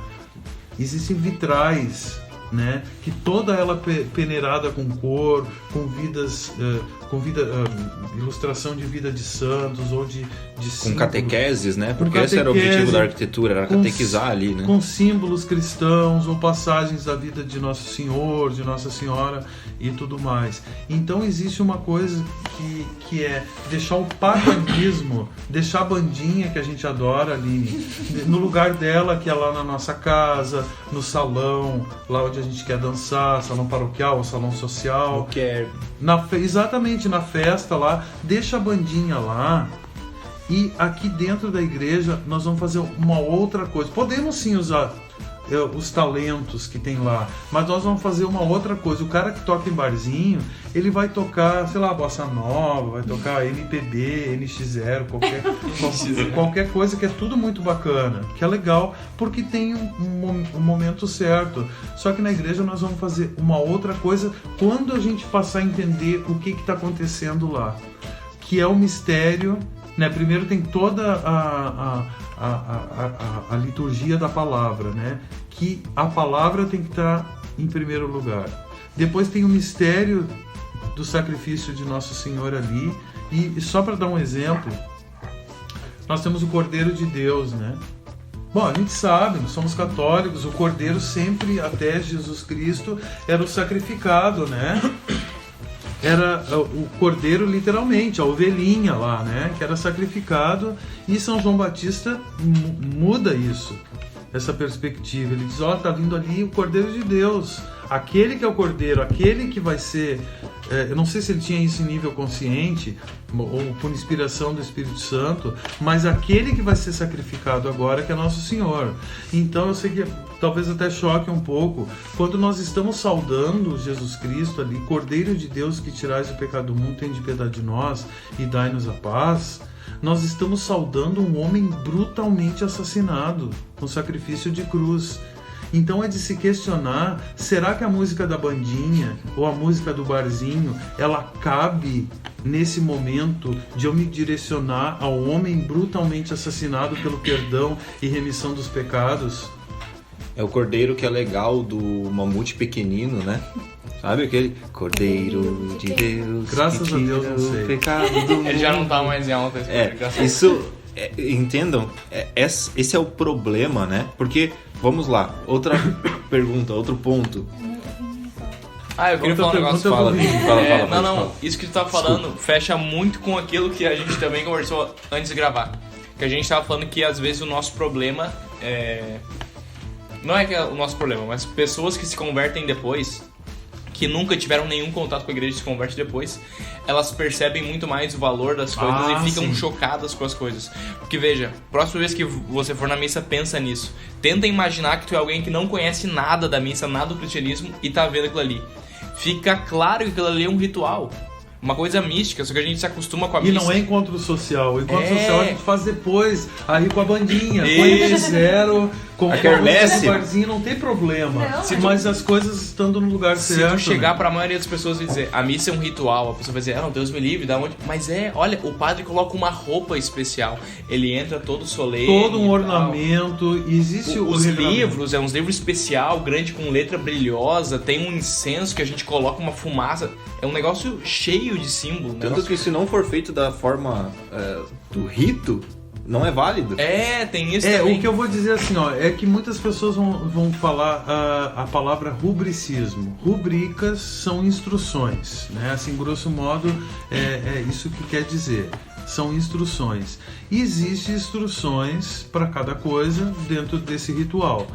Speaker 3: existem vitrais, né, que toda ela peneirada com cor, com com ilustração de vida de santos ou de
Speaker 4: Com
Speaker 3: símbolos.
Speaker 4: catequeses, né? Porque esse era o objetivo da arquitetura, era catequizar ali, né?
Speaker 3: Com símbolos cristãos ou passagens da vida de Nosso Senhor, de Nossa Senhora e tudo mais. Então existe uma coisa que é deixar o paganismo, deixar a bandinha que a gente adora ali no lugar dela, que é lá na nossa casa, no salão, lá onde a gente quer dançar, salão paroquial, salão social. Exatamente, na festa lá, deixa a bandinha lá. E aqui dentro da igreja nós vamos fazer uma outra coisa. Podemos sim usar os talentos que tem lá, mas nós vamos fazer uma outra coisa. O cara que toca em barzinho, ele vai tocar, sei lá, bossa nova, vai tocar MPB, NX0, qualquer coisa, que é tudo muito bacana, que é legal, porque tem um momento certo. Só que na igreja nós vamos fazer uma outra coisa quando a gente passar a entender o que está acontecendo lá, que é o mistério, né? Primeiro tem toda a liturgia da palavra, né? Que a palavra tem que estar em primeiro lugar. Depois tem o mistério do sacrifício de Nosso Senhor ali. E só para dar um exemplo, nós temos o Cordeiro de Deus, né? Bom, a gente sabe, nós somos católicos, o Cordeiro sempre, até Jesus Cristo, era o sacrificado, né? Era o cordeiro, literalmente, a ovelhinha lá, né? Que era sacrificado. E São João Batista muda isso, essa perspectiva. Ele diz, tá vindo ali o Cordeiro de Deus. Aquele que é o Cordeiro, aquele que vai ser... eu não sei se ele tinha isso em nível consciente, ou por inspiração do Espírito Santo, mas aquele que vai ser sacrificado agora, que é Nosso Senhor. Então eu sei que talvez até choque um pouco, quando nós estamos saudando Jesus Cristo ali, Cordeiro de Deus que tirais o pecado do mundo, tende piedade de nós e dai-nos a paz, nós estamos saudando um homem brutalmente assassinado, com sacrifício de cruz. Então é de se questionar, será que a música da bandinha ou a música do barzinho, ela cabe nesse momento de eu me direcionar ao homem brutalmente assassinado pelo perdão e remissão dos pecados?
Speaker 4: É o cordeiro que é legal do mamute pequenino, né? Sabe aquele Cordeiro de Deus?
Speaker 3: Graças a Deus, não sei.
Speaker 4: Pecado do mundo.
Speaker 1: Ele já não tá mais em alta.
Speaker 4: Isso, entendam, esse é o problema, né? Porque, vamos lá, outra pergunta, outro ponto.
Speaker 1: Eu queria falar um negócio.
Speaker 4: Fala.
Speaker 1: Não, isso que tu tá falando fecha muito com aquilo que a gente também conversou antes de gravar. Que a gente tava falando que às vezes o nosso problema não é que é o nosso problema, mas pessoas que se convertem depois, que nunca tiveram nenhum contato com a igreja e se convertem depois, elas percebem muito mais o valor das coisas e ficam chocadas com as coisas. Porque veja, próxima vez que você for na missa, pensa nisso. Tenta imaginar que tu é alguém que não conhece nada da missa, nada do cristianismo e tá vendo aquilo ali. Fica claro que aquilo ali é um ritual. Uma coisa mística, só que a gente se acostuma com a missa.
Speaker 3: E não é encontro social. O encontro social a gente faz depois, aí com a bandinha, com a NX0, com a
Speaker 4: quermesse,
Speaker 3: barzinho, não tem problema. Mas as coisas estando no lugar certo.
Speaker 1: Se tu chegar pra maioria das pessoas e dizer, a missa é um ritual, a pessoa vai dizer, não, Deus me livre, da onde? Mas olha, o padre coloca uma roupa especial, ele entra todo solene.
Speaker 3: Todo um ornamento, existe
Speaker 1: os livros, uns livros especial, grande, com letra brilhosa, tem um incenso que a gente coloca uma fumaça, é um negócio cheio de símbolo.
Speaker 4: Tanto que se não for feito da forma do rito, não é válido.
Speaker 1: Tem isso também.
Speaker 3: O que eu vou dizer assim, é que muitas pessoas vão falar a palavra rubricismo. Rubricas são instruções, né? Assim, grosso modo, é isso que quer dizer. São instruções. E existem instruções para cada coisa dentro desse ritual.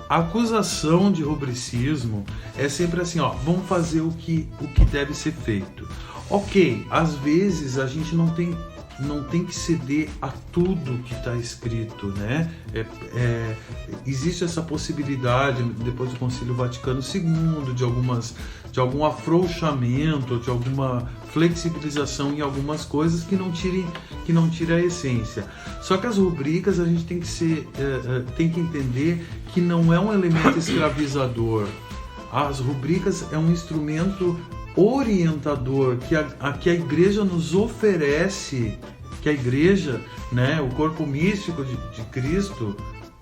Speaker 3: A acusação de rubricismo é sempre assim, vamos fazer o que deve ser feito. Ok, às vezes a gente não tem que ceder a tudo que está escrito, né? Existe essa possibilidade, depois do Concílio Vaticano II, de algum afrouxamento, de alguma flexibilização em algumas coisas que não tire a essência. Só que as rubricas a gente tem que entender que não é um elemento escravizador. As rubricas é um instrumento orientador que a igreja nos oferece, que a igreja, né, o corpo místico de Cristo,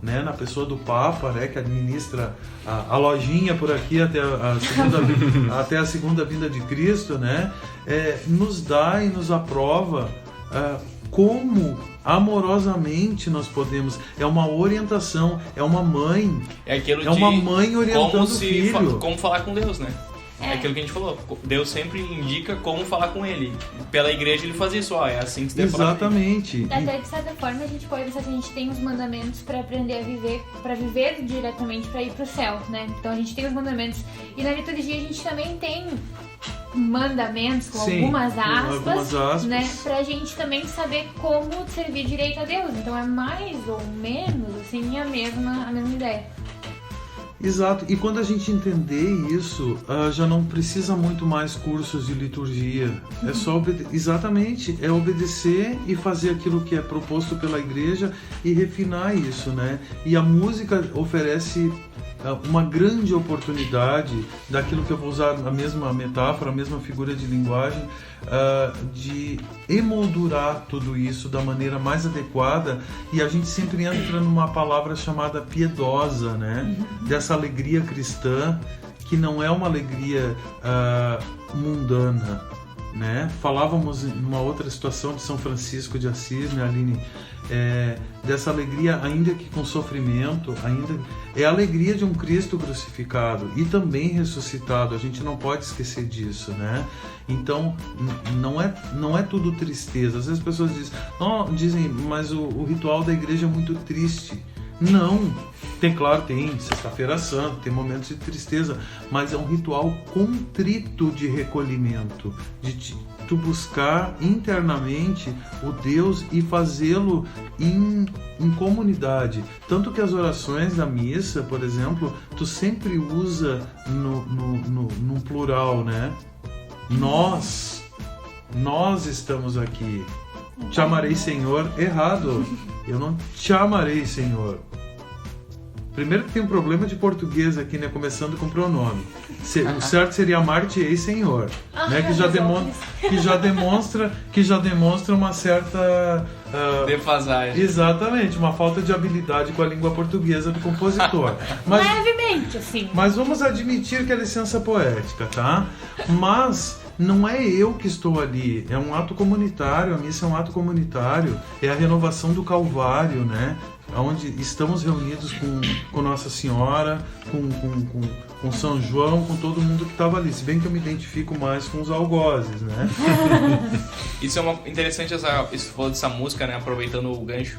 Speaker 3: né, na pessoa do Papa, né, que administra a lojinha por aqui até até a segunda vinda de Cristo, né, nos dá e nos aprova como amorosamente nós podemos. É uma orientação, é uma mãe.
Speaker 1: É aquilo de
Speaker 3: uma mãe orientando o filho.
Speaker 1: Como falar com Deus, né? É aquilo que a gente falou. Deus sempre indica como falar com ele. Pela igreja ele faz isso, é assim que você deve falar.
Speaker 3: Exatamente.
Speaker 2: Até de certa forma a gente pode pensar que a gente tem os mandamentos para aprender a viver, para viver diretamente, para ir pro céu, né? Então a gente tem os mandamentos. E na liturgia a gente também tem mandamentos com algumas aspas, né, pra gente também saber como servir direito a Deus. Então é mais ou menos assim a mesma ideia.
Speaker 3: Exato, e quando a gente entender isso, já não precisa muito mais cursos de liturgia. É só exatamente, é obedecer e fazer aquilo que é proposto pela igreja e refinar isso, né? E a música oferece uma grande oportunidade daquilo que eu vou usar a mesma metáfora, a mesma figura de linguagem, de emoldurar tudo isso da maneira mais adequada, e a gente sempre entra numa palavra chamada piedosa, né? Dessa alegria cristã, que não é uma alegria mundana, né? Falávamos numa outra situação de São Francisco de Assis, né, Aline? Dessa alegria, ainda que com sofrimento, é a alegria de um Cristo crucificado e também ressuscitado. A gente não pode esquecer disso, né? Então não é tudo tristeza. Às vezes as pessoas dizem, mas o ritual da igreja é muito triste. Não, tem Sexta-feira Santa, tem momentos de tristeza, mas é um ritual contrito de recolhimento, de tu buscar internamente o Deus e fazê-lo em comunidade. Tanto que as orações da missa, por exemplo, tu sempre usa no plural, né? Nós estamos aqui. Te amarei, Senhor. Errado. Eu não te amarei, Senhor. Primeiro que tem um problema de português aqui, né? Começando com pronome. O certo seria amar-te-ei, Senhor. Né? Que já demonstra uma certa...
Speaker 1: defasagem.
Speaker 3: Exatamente, uma falta de habilidade com a língua portuguesa do compositor.
Speaker 2: Levemente, assim.
Speaker 3: Mas vamos admitir que é licença poética, tá? Mas... não é eu que estou ali, é um ato comunitário, a missa é um ato comunitário, é a renovação do Calvário, né? Onde estamos reunidos com Nossa Senhora, com São João, com todo mundo que estava ali. Se bem que eu me identifico mais com os algozes, né?
Speaker 1: Isso é interessante, isso falou dessa música, né? Aproveitando o gancho,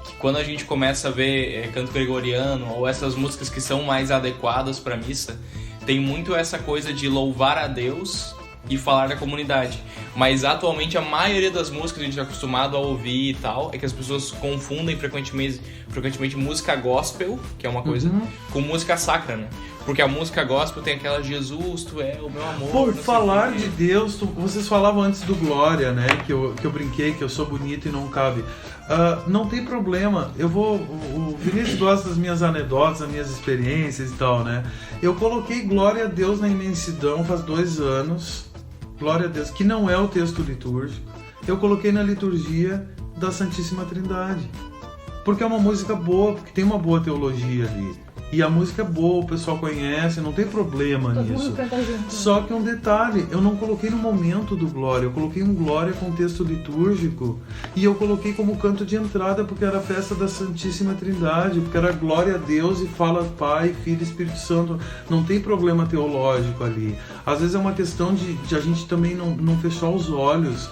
Speaker 1: que quando a gente começa a ver canto gregoriano ou essas músicas que são mais adequadas para a missa, tem muito essa coisa de louvar a Deus e falar da comunidade. Mas atualmente a maioria das músicas que a gente é acostumado a ouvir e tal, é que as pessoas confundem frequentemente música gospel, que é uma coisa, com música sacra, né? Porque a música gospel tem aquela Jesus, tu é o meu amor.
Speaker 3: Por falar de Deus, vocês falavam antes do Glória, né? Que eu brinquei, que eu sou bonito e não cabe. Não tem problema. O Vinícius gosta das minhas anedotas, das minhas experiências e tal, né? Eu coloquei Glória a Deus na imensidão faz 2 anos. Glória a Deus, que não é o texto litúrgico. Eu coloquei na liturgia da Santíssima Trindade. Porque é uma música boa, porque tem uma boa teologia ali. E a música é boa, o pessoal conhece, não tem problema nisso. Só que um detalhe, eu não coloquei no momento do Glória, eu coloquei um Glória com texto litúrgico e eu coloquei como canto de entrada porque era a festa da Santíssima Trindade, porque era Glória a Deus e fala Pai, Filho e Espírito Santo. Não tem problema teológico ali. Às vezes é uma questão de a gente também não fechar os olhos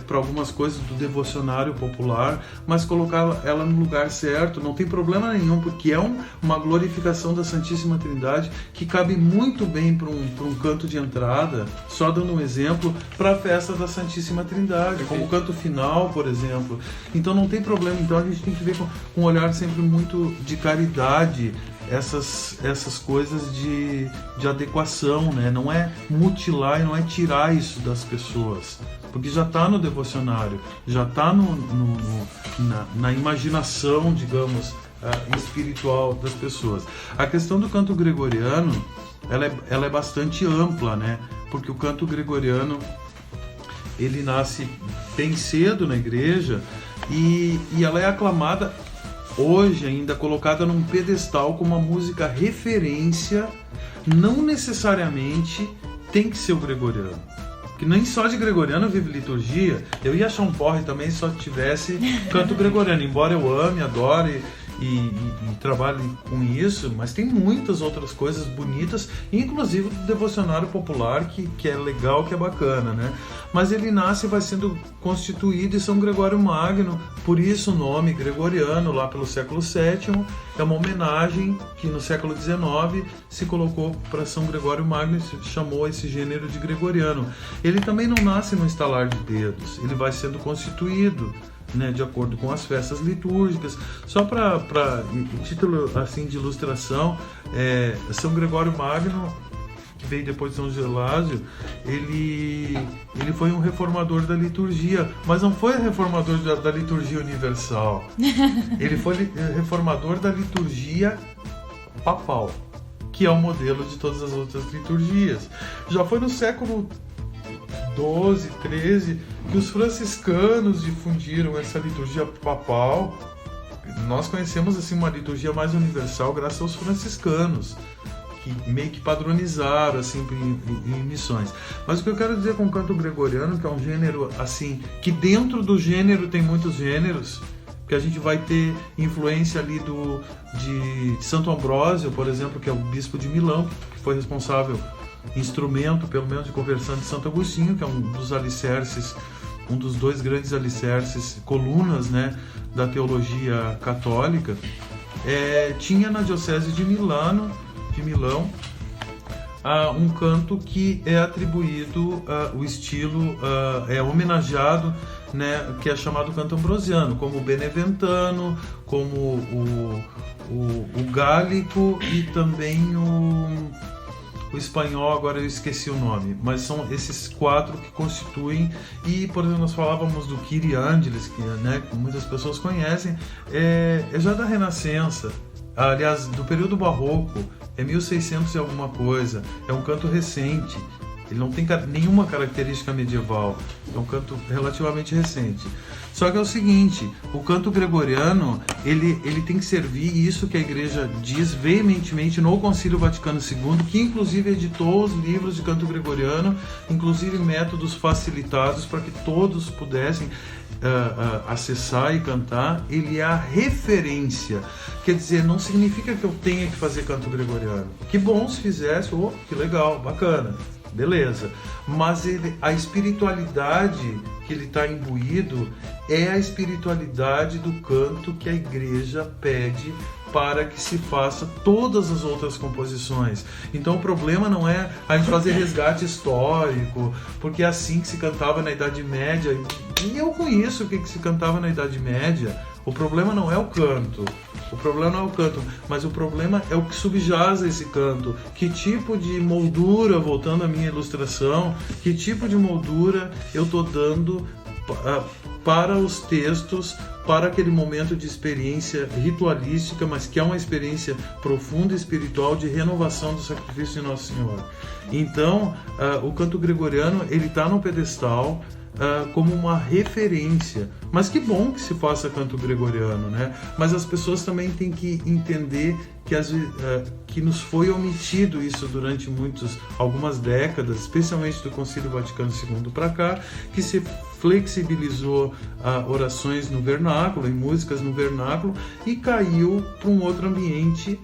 Speaker 3: para algumas coisas do devocionário popular, mas colocar ela no lugar certo, não tem problema nenhum, porque é uma glorificação da Santíssima Trindade que cabe muito bem para um canto de entrada, só dando um exemplo, para a festa da Santíssima Trindade, como o canto final, por exemplo. Então não tem problema, então a gente tem que ver com um olhar sempre muito de caridade essas coisas de adequação, né? Não é mutilar e não é tirar isso das pessoas, porque já está no devocionário, já está na imaginação, digamos, espiritual das pessoas. A questão do canto gregoriano, ela é bastante ampla, né? Porque o canto gregoriano, ele nasce bem cedo na igreja e ela é aclamada hoje ainda colocada num pedestal como uma música referência, não necessariamente tem que ser o gregoriano. Que nem só de gregoriano vive liturgia. Eu ia achar um porre também se só tivesse canto gregoriano, embora eu ame, adore e trabalhe com isso, mas tem muitas outras coisas bonitas, inclusive do devocionário popular, que é legal, que é bacana, né? Mas ele nasce e vai sendo constituído em São Gregório Magno, por isso o nome gregoriano, lá pelo século VII, é uma homenagem que no século XIX se colocou para São Gregório Magno e chamou esse gênero de gregoriano. Ele também não nasce no estalar de dedos, ele vai sendo constituído, né, de acordo com as festas litúrgicas. Só para título assim de ilustração, São Gregório Magno, que veio depois de São Gelásio, ele foi um reformador da liturgia, mas não foi reformador da liturgia universal. Ele foi reformador da liturgia papal, que é o modelo de todas as outras liturgias. Já foi no século 12, 13, que os franciscanos difundiram essa liturgia papal. Nós conhecemos assim uma liturgia mais universal graças aos franciscanos, que meio que padronizaram assim em missões. Mas o que eu quero dizer com o canto gregoriano, que é um gênero assim, que dentro do gênero tem muitos gêneros, que a gente vai ter influência ali de Santo Ambrósio, por exemplo, que é o bispo de Milão, que foi responsável, instrumento, pelo menos, de conversão de Santo Agostinho, que é um dos alicerces, um dos dois grandes alicerces, colunas, né, da teologia católica. Tinha na diocese de Milão, um canto que é atribuído, o estilo é homenageado, né, que é chamado canto ambrosiano, como o beneventano, como o gálico e também o espanhol, agora eu esqueci o nome, mas são esses quatro que constituem. E, por exemplo, nós falávamos do Kyrie Angelis, que muitas pessoas conhecem, é já da Renascença, aliás, do período barroco, é 1600 e alguma coisa, é um canto recente, ele não tem nenhuma característica medieval, é um canto relativamente recente. Só que é o seguinte, o canto gregoriano, ele tem que servir isso que a Igreja diz veementemente no Concílio Vaticano II, que inclusive editou os livros de canto gregoriano, inclusive métodos facilitados para que todos pudessem acessar e cantar. Ele é a referência, quer dizer, não significa que eu tenha que fazer canto gregoriano. Que bom se fizesse, que legal, bacana, beleza. Mas a espiritualidade que ele está imbuído é a espiritualidade do canto que a Igreja pede para que se faça todas as outras composições. Então o problema não é a gente fazer resgate histórico, porque é assim que se cantava na Idade Média, e eu conheço o que se cantava na Idade Média. O problema não é o canto, mas o problema é o que subjaz esse canto. Que tipo de moldura, voltando à minha ilustração, que tipo de moldura eu estou dando para os textos, para aquele momento de experiência ritualística, mas que é uma experiência profunda e espiritual de renovação do sacrifício de Nosso Senhor. Então, o canto gregoriano, ele está no pedestal como uma referência. Mas que bom que se faça canto gregoriano, né? Mas as pessoas também têm que entender que nos foi omitido isso durante algumas décadas, especialmente do Concílio Vaticano II para cá, que se flexibilizou orações no vernáculo, em músicas no vernáculo, e caiu para um outro ambiente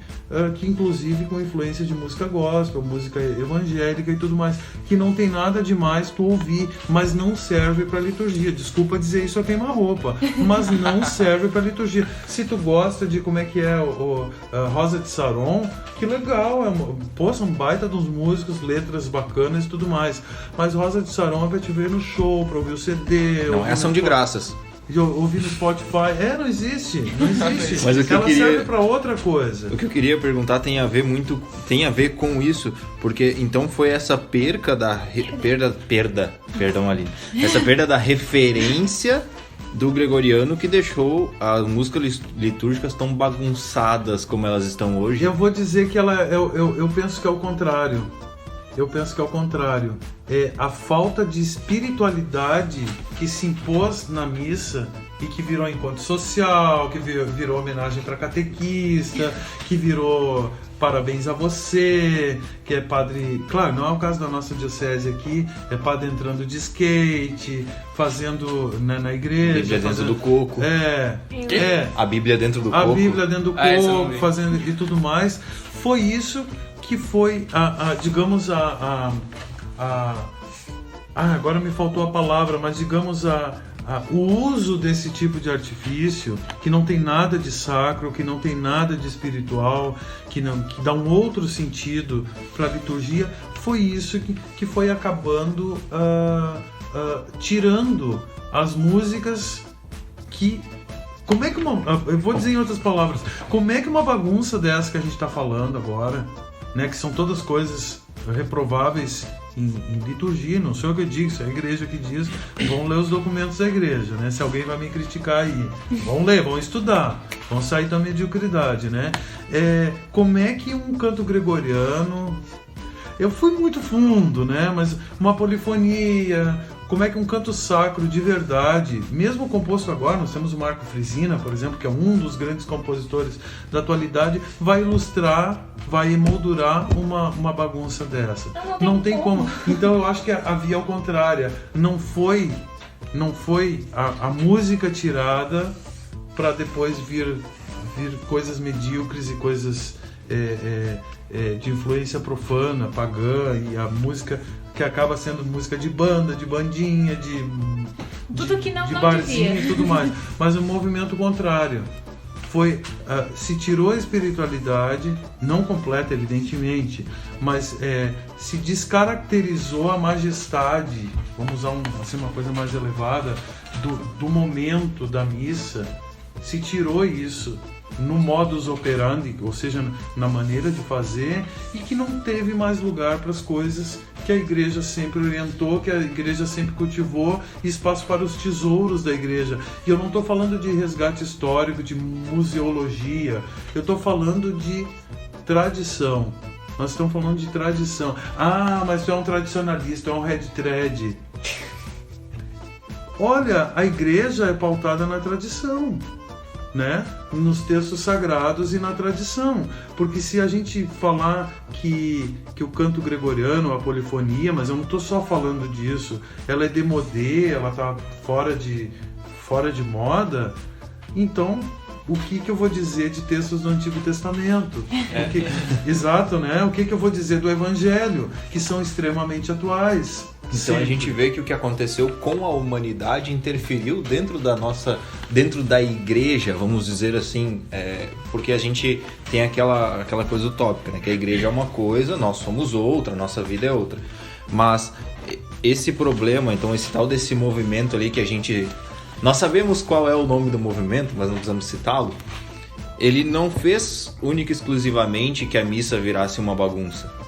Speaker 3: que inclusive com influência de música gospel, música evangélica e tudo mais, que não tem nada demais tu ouvir, mas não serve para liturgia. Desculpa dizer isso a queima-roupa, mas não serve para liturgia. Se tu gosta de como é que é Rosa de Saron, que legal, são baita dos músicos, letras bacanas e tudo mais, mas Rosa de Saron é pra te ver no show, pra ouvir o CD.
Speaker 4: Não, essas são de graças.
Speaker 3: Ouvir no Spotify. Não existe.
Speaker 4: Mas o que
Speaker 3: ela serve pra outra coisa.
Speaker 4: O que eu queria perguntar tem a ver com isso, porque então foi essa perda da referência do gregoriano que deixou as músicas litúrgicas tão bagunçadas como elas estão hoje.
Speaker 3: Eu vou dizer que eu penso que é o contrário. É a falta de espiritualidade que se impôs na missa e que virou encontro social, que virou homenagem para catequista, que virou parabéns a você, que é padre... Claro, não é o caso da nossa diocese aqui, é padre entrando de skate, fazendo, né, na igreja...
Speaker 4: Bíblia dentro do coco.
Speaker 3: A
Speaker 4: Bíblia dentro do
Speaker 3: a
Speaker 4: coco.
Speaker 3: Bíblia dentro do coco, fazendo e tudo mais. Foi isso que foi, digamos, agora me faltou a palavra, mas digamos o uso desse tipo de artifício, que não tem nada de sacro, que não tem nada de espiritual, que dá um outro sentido para a liturgia, foi isso que foi acabando tirando as músicas que... Como é que eu vou dizer em outras palavras, como é que uma bagunça dessa que a gente está falando agora, né, que são todas coisas reprováveis em liturgia, não sou eu que digo, isso é a igreja que diz, vão ler os documentos da igreja, né? Se alguém vai me criticar aí, vão ler, vão estudar, vão sair da mediocridade, né? Como é que um canto gregoriano, eu fui muito fundo, né? Mas uma polifonia, como é que um canto sacro de verdade, mesmo composto agora, nós temos o Marco Frisina, por exemplo, que é um dos grandes compositores da atualidade, vai ilustrar, vai emoldurar uma bagunça dessa. Não tem como. Então eu acho que a via ao contrária, não foi a música tirada para depois vir coisas medíocres e coisas de influência profana, pagã, e a música que acaba sendo música de banda, de bandinha,
Speaker 2: tudo que não
Speaker 3: barzinho
Speaker 2: devia.
Speaker 3: E tudo mais. Mas o movimento contrário foi, se tirou a espiritualidade, não completa evidentemente, mas se descaracterizou a majestade, vamos usar uma coisa mais elevada, do momento da missa, se tirou isso no modus operandi, ou seja, na maneira de fazer, e que não teve mais lugar para as coisas que a igreja sempre orientou, que a igreja sempre cultivou, espaço para os tesouros da igreja. E eu não estou falando de resgate histórico, de museologia, eu estou falando de tradição. Nós estamos falando de tradição. Mas tu é um tradicionalista, é um red thread. Olha, a igreja é pautada na tradição, né? Nos textos sagrados e na tradição, porque se a gente falar que o canto gregoriano, a polifonia, mas eu não estou só falando disso, ela é démodé, ela está fora de moda, então o que eu vou dizer de textos do Antigo Testamento? Exato, né? O que eu vou dizer do Evangelho, que são extremamente atuais?
Speaker 4: Então
Speaker 3: sempre.
Speaker 4: A gente vê que o que aconteceu com a humanidade interferiu dentro da igreja, vamos dizer assim, porque a gente tem aquela coisa utópica, né? Que a igreja é uma coisa, nós somos outra, a nossa vida é outra. Mas esse problema, então esse tal desse movimento ali que nós sabemos qual é o nome do movimento, mas não precisamos citá-lo, ele não fez única e exclusivamente que a missa virasse uma bagunça.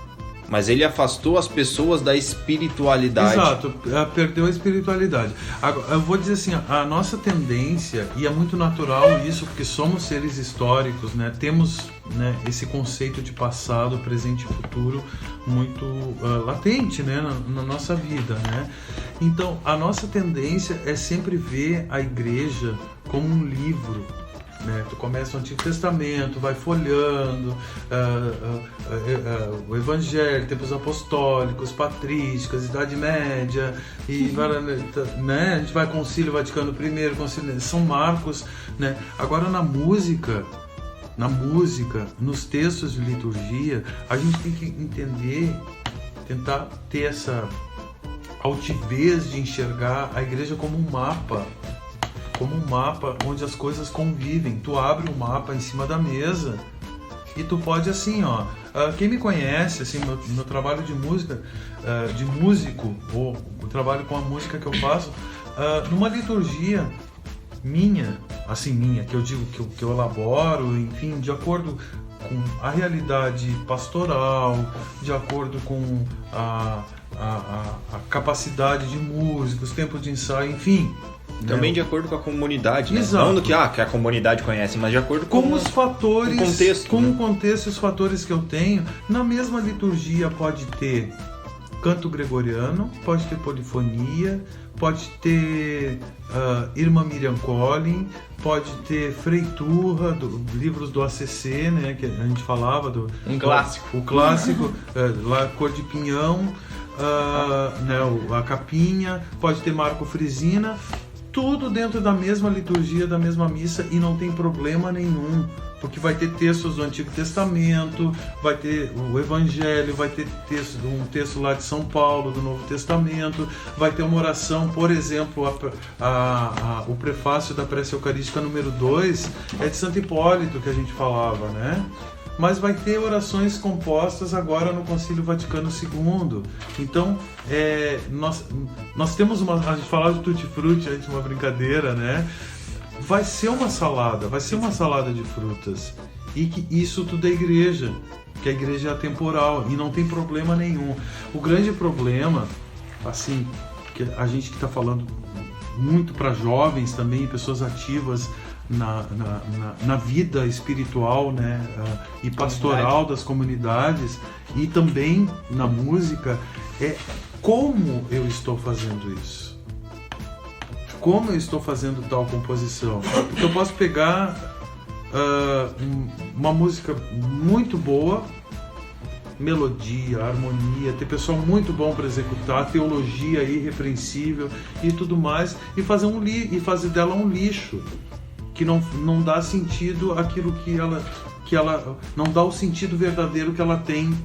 Speaker 4: Mas ele afastou as pessoas da espiritualidade.
Speaker 3: Exato, perdeu a espiritualidade. Agora, eu vou dizer assim, a nossa tendência, e é muito natural isso, porque somos seres históricos, né? Temos, né, esse conceito de passado, presente e futuro muito latente, né, na nossa vida, né? Então, a nossa tendência é sempre ver a igreja como um livro, né? Tu começa o Antigo Testamento, vai folhando o Evangelho, tempos apostólicos, patrísticas, Idade Média, e né? A gente vai Concílio Vaticano I, Concílio, são marcos, né? Agora na música, nos textos de liturgia, a gente tem que entender, tentar ter essa altivez de enxergar a igreja como um mapa onde as coisas convivem. Tu abre um mapa em cima da mesa e tu pode assim, quem me conhece, assim, meu trabalho de música, de músico, ou o trabalho com a música que eu faço, numa liturgia minha, que eu digo que eu elaboro, enfim, de acordo com a realidade pastoral, de acordo com a capacidade de músicos, tempos de ensaio, enfim.
Speaker 4: Também de acordo com a comunidade, né?
Speaker 3: Exato.
Speaker 4: Não do que a comunidade conhece, mas de acordo com
Speaker 3: os fatores,
Speaker 4: o contexto,
Speaker 3: com o contexto e os fatores que eu tenho. Na mesma liturgia pode ter canto gregoriano, pode ter polifonia, pode ter Irmã Miriam Collin, pode ter Frei Turra, livros do ACC, né, que a gente falava.
Speaker 1: Clássico.
Speaker 3: O clássico, lá Cor de Pinhão, né, a Capinha, pode ter Marco Frisina, tudo dentro da mesma liturgia, da mesma missa, e não tem problema nenhum. Porque vai ter textos do Antigo Testamento, vai ter o Evangelho, vai ter um texto lá de São Paulo, do Novo Testamento, vai ter uma oração, por exemplo, o prefácio da prece eucarística número 2 é de Santo Hipólito, que a gente falava, né? Mas vai ter orações compostas agora no Concílio Vaticano II. Então, nós temos a gente falava de Tutti Frutti, a gente uma brincadeira, né? Vai ser uma salada de frutas. E que isso tudo é igreja, que a igreja é atemporal e não tem problema nenhum. O grande problema, assim, que a gente que está falando muito para jovens também, pessoas ativas na vida espiritual, né, e pastoral das comunidades, e também na música, é como eu estou fazendo isso. Como eu estou fazendo tal composição? Porque eu posso pegar uma música muito boa, melodia, harmonia, ter pessoal muito bom para executar, teologia irrepreensível e tudo mais, e fazer dela um lixo que não dá sentido àquilo que ela não dá o sentido verdadeiro que ela tem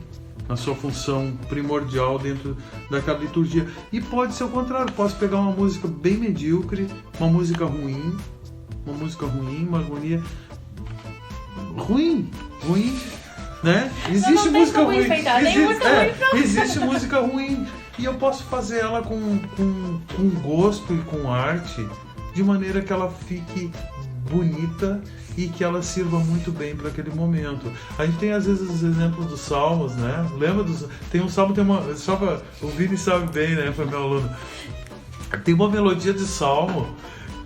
Speaker 3: na sua função primordial dentro daquela liturgia. E pode ser o contrário, posso pegar uma música bem medíocre, uma música ruim, uma harmonia ruim, né? Existe música ruim, existe música ruim, e eu posso fazer ela com gosto e com arte, de maneira que ela fique bonita e que ela sirva muito bem para aquele momento. A gente tem às vezes os exemplos dos salmos, né? Lembra tem um salmo, o Vini sabe bem, né? Foi meu aluno. Tem uma melodia de salmo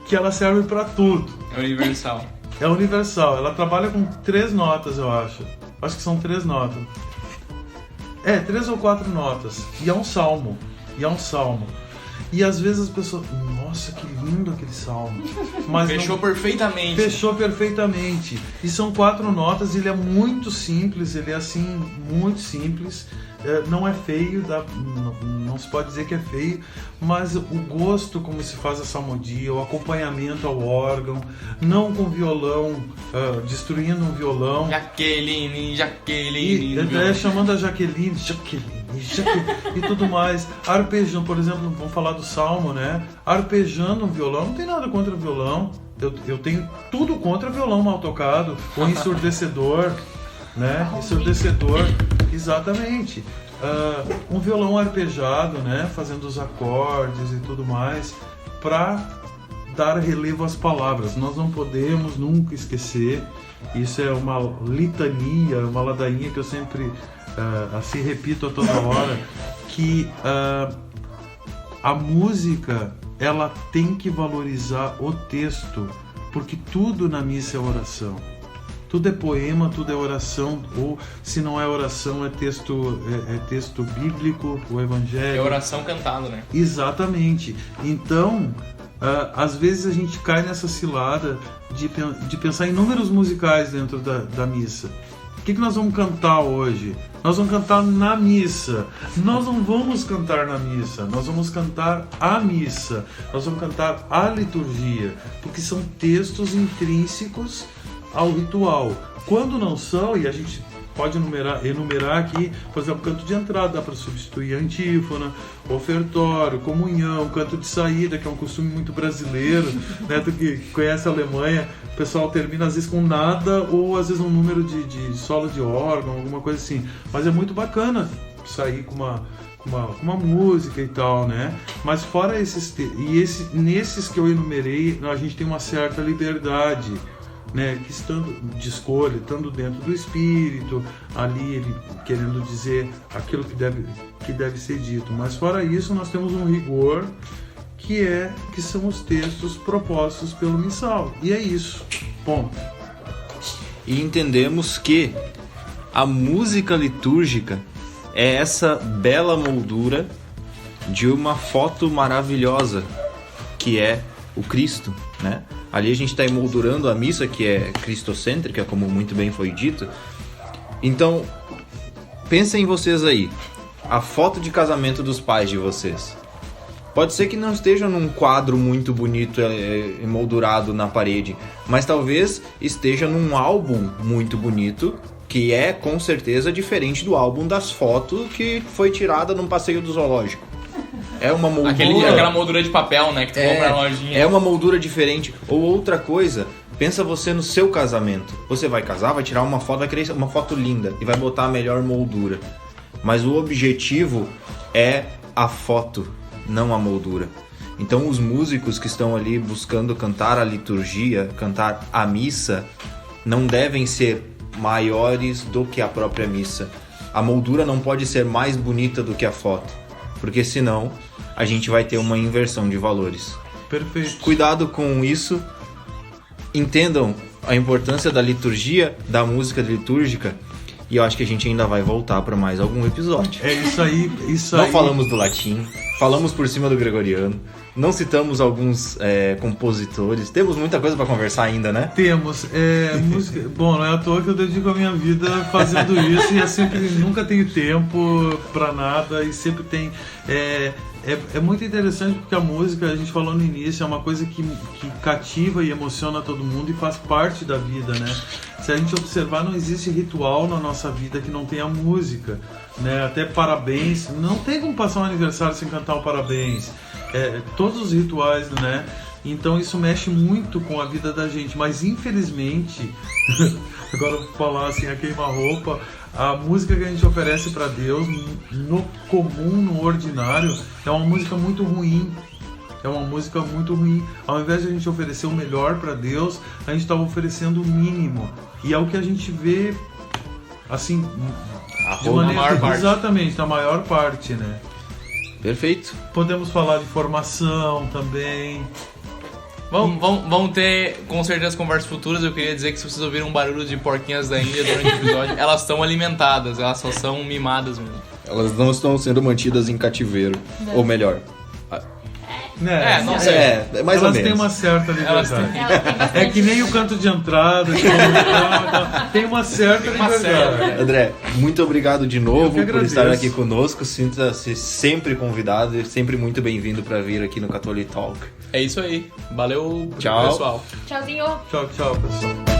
Speaker 3: que ela serve para tudo.
Speaker 1: É universal.
Speaker 3: É universal. Ela trabalha com 3 notas, eu acho. Acho que são 3 notas. 3 ou 4 notas. E é um salmo. E às vezes as pessoas... Nossa, que lindo aquele salmo. Mas
Speaker 1: Fechou
Speaker 3: perfeitamente. E são 4 notas, ele é muito simples, ele é assim, muito simples. Não é feio, não se pode dizer que é feio, mas o gosto como se faz a salmodia, o acompanhamento ao órgão, não com violão, destruindo um violão.
Speaker 1: Jaqueline.
Speaker 3: Chamando a Jaqueline e tudo mais. Arpejando, por exemplo, vamos falar do salmo, né? Arpejando um violão, não tem nada contra o violão. Eu tenho tudo contra o violão mal tocado, ou ensurdecedor, né? Ensurdecedor, exatamente. Um violão arpejado, né? Fazendo os acordes e tudo mais, para dar relevo às palavras. Nós não podemos nunca esquecer. Isso é uma litania, uma ladainha que eu sempre assim repito a toda hora, que a música, ela tem que valorizar o texto, porque tudo na missa é oração. Tudo é poema, tudo é oração, ou se não é oração, é texto bíblico, o evangelho.
Speaker 1: É oração cantada, né?
Speaker 3: Exatamente. Então, às vezes a gente cai nessa cilada de pensar em números musicais dentro da missa. O que nós vamos cantar hoje? Nós vamos cantar na missa. Nós não vamos cantar na missa, nós vamos cantar a missa. Nós vamos cantar a liturgia, porque são textos intrínsecos ao ritual. Quando não são, e a gente pode enumerar aqui, por exemplo, canto de entrada, dá para substituir a antífona, ofertório, comunhão, canto de saída, que é um costume muito brasileiro, né? Tu que conhece a Alemanha, o pessoal termina às vezes com nada, ou às vezes um número de solo de órgão, alguma coisa assim. Mas é muito bacana sair com uma música e tal, né? Mas fora nesses que eu enumerei, a gente tem uma certa liberdade, né, que estando de escolha, estando dentro do espírito, ali ele querendo dizer aquilo que deve ser dito. Mas fora isso, nós temos um rigor que são os textos propostos pelo missal. E é isso. Ponto.
Speaker 4: E entendemos que a música litúrgica é essa bela moldura de uma foto maravilhosa que é o Cristo, né? Ali a gente está emoldurando a missa, que é cristocêntrica, como muito bem foi dito. Então, pensem vocês aí, a foto de casamento dos pais de vocês. Pode ser que não esteja num quadro muito bonito emoldurado na parede, mas talvez esteja num álbum muito bonito, que é com certeza diferente do álbum das fotos que foi tirada num passeio do zoológico. É uma moldura...
Speaker 1: Aquela moldura de papel, né, que tu compra na lojinha.
Speaker 4: É uma moldura diferente. Ou outra coisa, pensa você no seu casamento. Você vai casar, vai tirar uma foto, vai querer uma foto linda e vai botar a melhor moldura. Mas o objetivo é a foto, não a moldura. Então os músicos que estão ali buscando cantar a liturgia, cantar a missa, não devem ser maiores do que a própria missa. A moldura não pode ser mais bonita do que a foto, porque senão a gente vai ter uma inversão de valores.
Speaker 3: Perfeito.
Speaker 4: Cuidado com isso. Entendam a importância da liturgia, da música litúrgica, e eu acho que a gente ainda vai voltar para mais algum episódio.
Speaker 3: É isso aí,
Speaker 4: Não falamos do latim, falamos por cima do gregoriano, não citamos alguns compositores, temos muita coisa para conversar ainda, né?
Speaker 3: Temos. Música... Bom, não é à toa que eu dedico a minha vida fazendo isso, e eu sempre nunca tenho tempo para nada, e sempre tem... É muito interessante porque a música, a gente falou no início, é uma coisa que cativa e emociona todo mundo e faz parte da vida, né? Se a gente observar, não existe ritual na nossa vida que não tenha música, né? Até parabéns, não tem como passar um aniversário sem cantar um parabéns. Todos os rituais, né? Então isso mexe muito com a vida da gente, mas infelizmente, agora eu vou falar assim, a queima-roupa, a música que a gente oferece para Deus, no comum, no ordinário, é uma música muito ruim. É uma música muito ruim. Ao invés de a gente oferecer o melhor para Deus, a gente estava oferecendo o mínimo. E é o que a gente vê, assim, de maneira...
Speaker 1: maior parte.
Speaker 3: Exatamente, na maior parte, né?
Speaker 4: Perfeito.
Speaker 3: Podemos falar de formação também.
Speaker 1: Vamos ter, com certeza, conversas futuras. Eu queria dizer que se vocês ouviram um barulho de porquinhas da Índia durante o episódio, elas estão alimentadas, elas só são mimadas mesmo.
Speaker 4: Elas não estão sendo mantidas em cativeiro, ou melhor...
Speaker 1: Não sei.
Speaker 4: Mais ou
Speaker 3: Elas
Speaker 4: menos.
Speaker 3: têm uma certa liberdade.
Speaker 2: Ela tem bastante...
Speaker 3: É que nem o canto de entrada, tem uma certa liberdade.
Speaker 4: André, muito obrigado de
Speaker 3: Eu
Speaker 4: novo
Speaker 3: que
Speaker 4: por
Speaker 3: agradeço.
Speaker 4: estar aqui conosco. Sinta-se sempre convidado e sempre muito bem-vindo para vir aqui no Catholic Talk.
Speaker 1: É isso aí. Valeu,
Speaker 4: Tchau.
Speaker 1: pessoal.
Speaker 2: Tchauzinho.
Speaker 3: Tchau, pessoal.